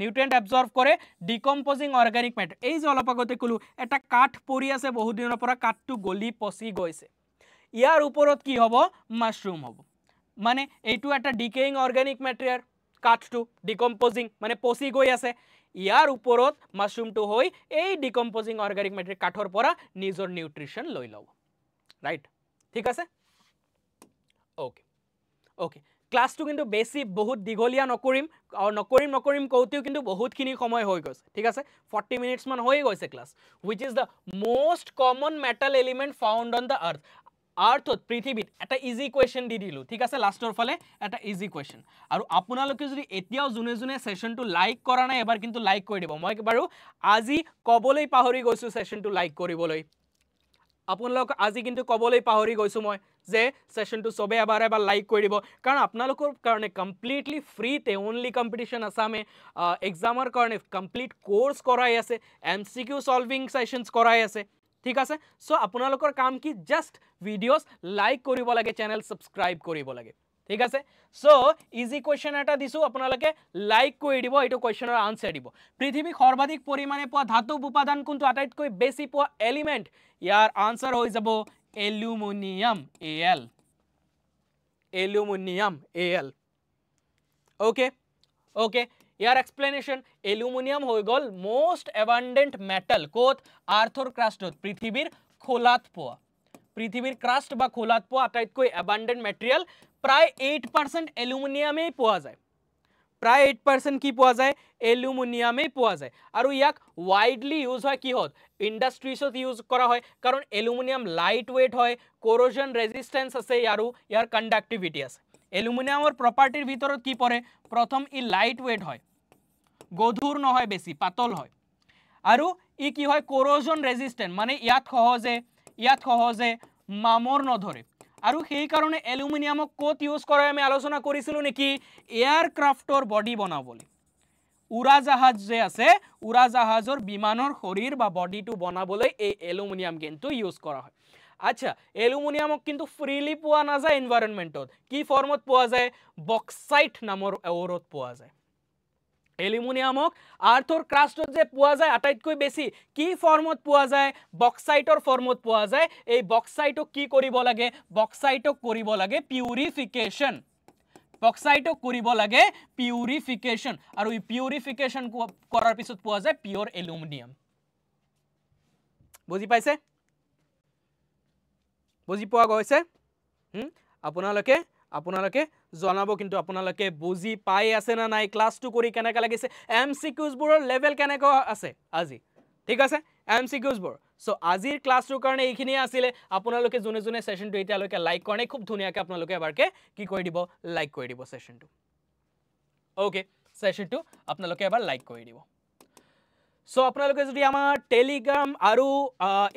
নিউট্ৰিয়েন্ট absorb কৰে ডিকম্পোজিং অৰ্গানিক ম্যাটাৰ এই যে অলপ আগতে কলো এটা কাঠ পৰি আছে বহুত দিনৰ পৰা কাঠটো গলি পচি গৈছে ইয়াৰ ওপৰত কি হ'ব মাশরুম হ'ব মানে এইটো এটা ডিকেইং অর্গানিক ম্যাটার কাঠটো ডিকম্পোজিং মানে পচি গৈ আছে ইয়াৰ ওপৰত মাশৰুমটো হৈ এই ডিকম্পোজিং অৰ্গানিক ম্যাটাৰ কাঠৰ পৰা নিজৰ নিউট্ৰিশন লৈ লব ৰাইট ঠিক আছে ওকে ক্লাছটো কিন্তু বেছি বহুত দীঘলীয়া নকৰিম আৰু নকৰিম কওঁতেও কিন্তু বহুতখিনি সময় হৈ গৈছে ঠিক আছে 40 মিনিটছ মান হৈ গৈছে class which is the most common metal element found on the earth আৰ্থত পৃথিৱীত এটা ইজি কোৱেশ্চন দি দিলো ঠিক আছে লাষ্টৰ ফালে এটা ইজি কোৱেশ্চন আৰু আপোনালোকে যদি এতিয়াও জুনে সেশনটো লাইক কৰা নাই এবাৰ কিন্তু লাইক কৰি দিব মই বাৰু আজি কবলৈ পাহৰি গৈছো সেশনটো লাইক কৰিবলৈ আপোনালোক আজি কিন্তু কবলৈ পাহৰি গৈছো মই যে সেশনটো সবে এবাৰ লাইক কৰি দিব কাৰণ আপোনালোকৰ কাৰণে কমপ্লিটলি ফ্ৰী তে অনলি কম্পিটিশন আসামে এক্সামৰ কাৰণে কমপ্লিট কোৰ্স কৰাই আছে এমসিকিউ সলভিং সেশনস কৰাই আছে ঠিক আছে সো আপোনালোকৰ কাম কি জাস্ট ভিডিওস লাইক কৰিব লাগে চেনেল সাবস্ক্ৰাইব কৰিব লাগে ঠিক আছে সো ইজি কোৱেশ্চন এটা দিছো আপোনালোকে লাইক কৰি দিব এটো কোৱেশ্চনৰ আনসাৰ দিব পৃথিৱী সৰ্বাধিক পৰিমাণে পোৱা ধাতু উপাদান কোনটো আটাইতকৈ বেছি পোৱা এলিমেন্ট ইয়াৰ আনসাৰ হৈ যাব এলুমিনিয়াম Al okay ইয়াৰ এক্সপ্লেনেশন এলুমিনিয়াম হৈ গল মোস্ট অ্যাবান্ডেন্ট মেটাল কোত আৰ্থৰ ক্ৰাষ্টত পৃথিৱীৰ খোলাত পোৱা পৃথিৱীৰ ক্ৰাষ্ট বা খোলাত পোৱা আটাইতকৈ অ্যাবান্ডেন্ট মেটেৰিয়েল প্ৰায় 8% এলুমিনিয়ামে পোৱা যায় প্ৰায় 8% কি পোৱা যায় এলুমিনিয়ামে পোৱা যায় আৰু ইয়াক ওয়াইডলি ইউজ হয় কি হত ইন্ডাস্ট্ৰিজত ইউজ কৰা হয় কাৰণ এলুমিনিয়াম লাইট ওয়েট হয় কোৰোজন ৰেজিস্ট্যান্স আছে আৰু ইয়াৰ কন্ডাক্টিভিটি আছে এলুমিনিয়ামৰ প্ৰপাৰ্টিৰ ভিতৰত কি পৰে প্ৰথম ই লাইট ওয়েট হয় গধুৰ নহয় বেছি পাতল হয় আৰু ই কি হয় কোৰোজন ৰেজিস্ট্যান্ট মানে ইয়াত সহজে মামৰ নধৰে আৰু সেই কাৰণে এলুমিনিয়ামক কোত ইউজ কৰে আমি আলোচনা কৰিছিলো নেকি এয়াৰক্ৰাফটৰ বডি বনাবলৈ উৰাজাহাজ যে আছে উৰাজাহাজৰ বিমানৰ শৰীৰ বা বডিটো বনাবলৈ এই এলুমিনিয়াম কিন্তু ইউজ কৰা হয় আচ্ছা এলুমিনিয়ামক কিন্তু ফ্ৰিলি পোৱা না যায় এনভায়ৰনমেন্টত কি ফৰ্মত পোৱা যায় বক্সাইট নামৰ অৰত পোৱা যায় এলুমিনিয়ামক আৰ্থৰ ক্ৰাষ্টত যে পোৱা যায় আটাইতকৈ বেছি কি ফৰ্মত পোৱা যায় বক্সাইটৰ ফৰ্মত পোৱা যায় এই বক্সাইটক কি কৰিব লাগে বক্সাইটক কৰিব লাগে পিউৰিফিকেশন আৰু এই পিউৰিফিকেশন কৰাৰ পিছত পোৱা যায় পিওৰ এলুমিনিয়াম বুজি পাইছে বুজি পোৱা গৈছে আপোনালোকে জনাব কিন্তু আপোনালোকে বুজি পাই আছে না নাই ক্লাছটো কৰি কেনেকা লাগিছে এমসিকিউজ বোৰৰ লেভেল কেনেকা আছে আজি ঠিক আছে এমসিকিউজ বোৰ সো আজিৰ ক্লাছটোৰ কাৰণে এইখিনি আছিল আপোনালোকে জুনে সেশনটো এতিয়ালৈকে লাইক কৰা নাই খুব ধুনিয়াকে আপোনালোকে এবাৰকে কি কৰি দিব লাইক কৰি দিব সেশনটো ওকে সেশনটো আপোনালোকে এবাৰ লাইক কৰি দিব সো আপোনালোকে যদি আমাৰ টেলিগ্ৰাম আৰু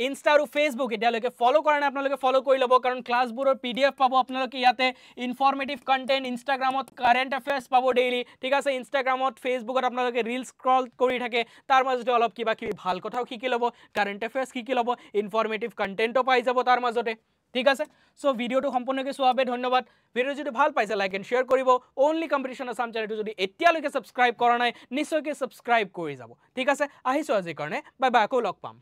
ইনষ্টা আৰু ফেসবুক এতিয়ালৈকে ফলো কৰা নাই আপোনালোকে ফলো কৰি লব কাৰণ ক্লাছবোৰৰ পিডিএফ পাব আপোনালোকে ইয়াতে ইনফৰমেটিভ কন্টেন্ট ইনষ্টাগ্ৰামত কাৰেন্ট এফেয়াৰ্স পাব ডেইলি ঠিক আছে ইনষ্টাগ্ৰামত ফেসবুকত আপোনালোকে ৰিল স্ক্ৰল কৰি থাকে তাৰ মাজতে অলপ কিবা কিবি ভাল কথাও শিকি লব কাৰেন্ট এফেয়াৰ্স শিকি লব ইনফৰমেটিভ কন্টেন্টও পাই যাব তাৰ মাজতে ঠিক আছে সো ভিডিওটো সম্পূৰ্ণকৈ চোৱাবে ধন্যবাদ ভিডিও যদি ভাল পাইছে লাইক এন্ড শেয়াৰ কৰিব অনলি কম্পিটিশন আসাম চেনেলটো যদি এতিয়ালৈকে সাবস্ক্ৰাইব কৰা নাই নিশ্চয়কৈ সাবস্ক্ৰাইব কৰি যাব ঠিক আছে আহিছো আজিৰ কাৰণে বাই বাই আকৌ লগ পাম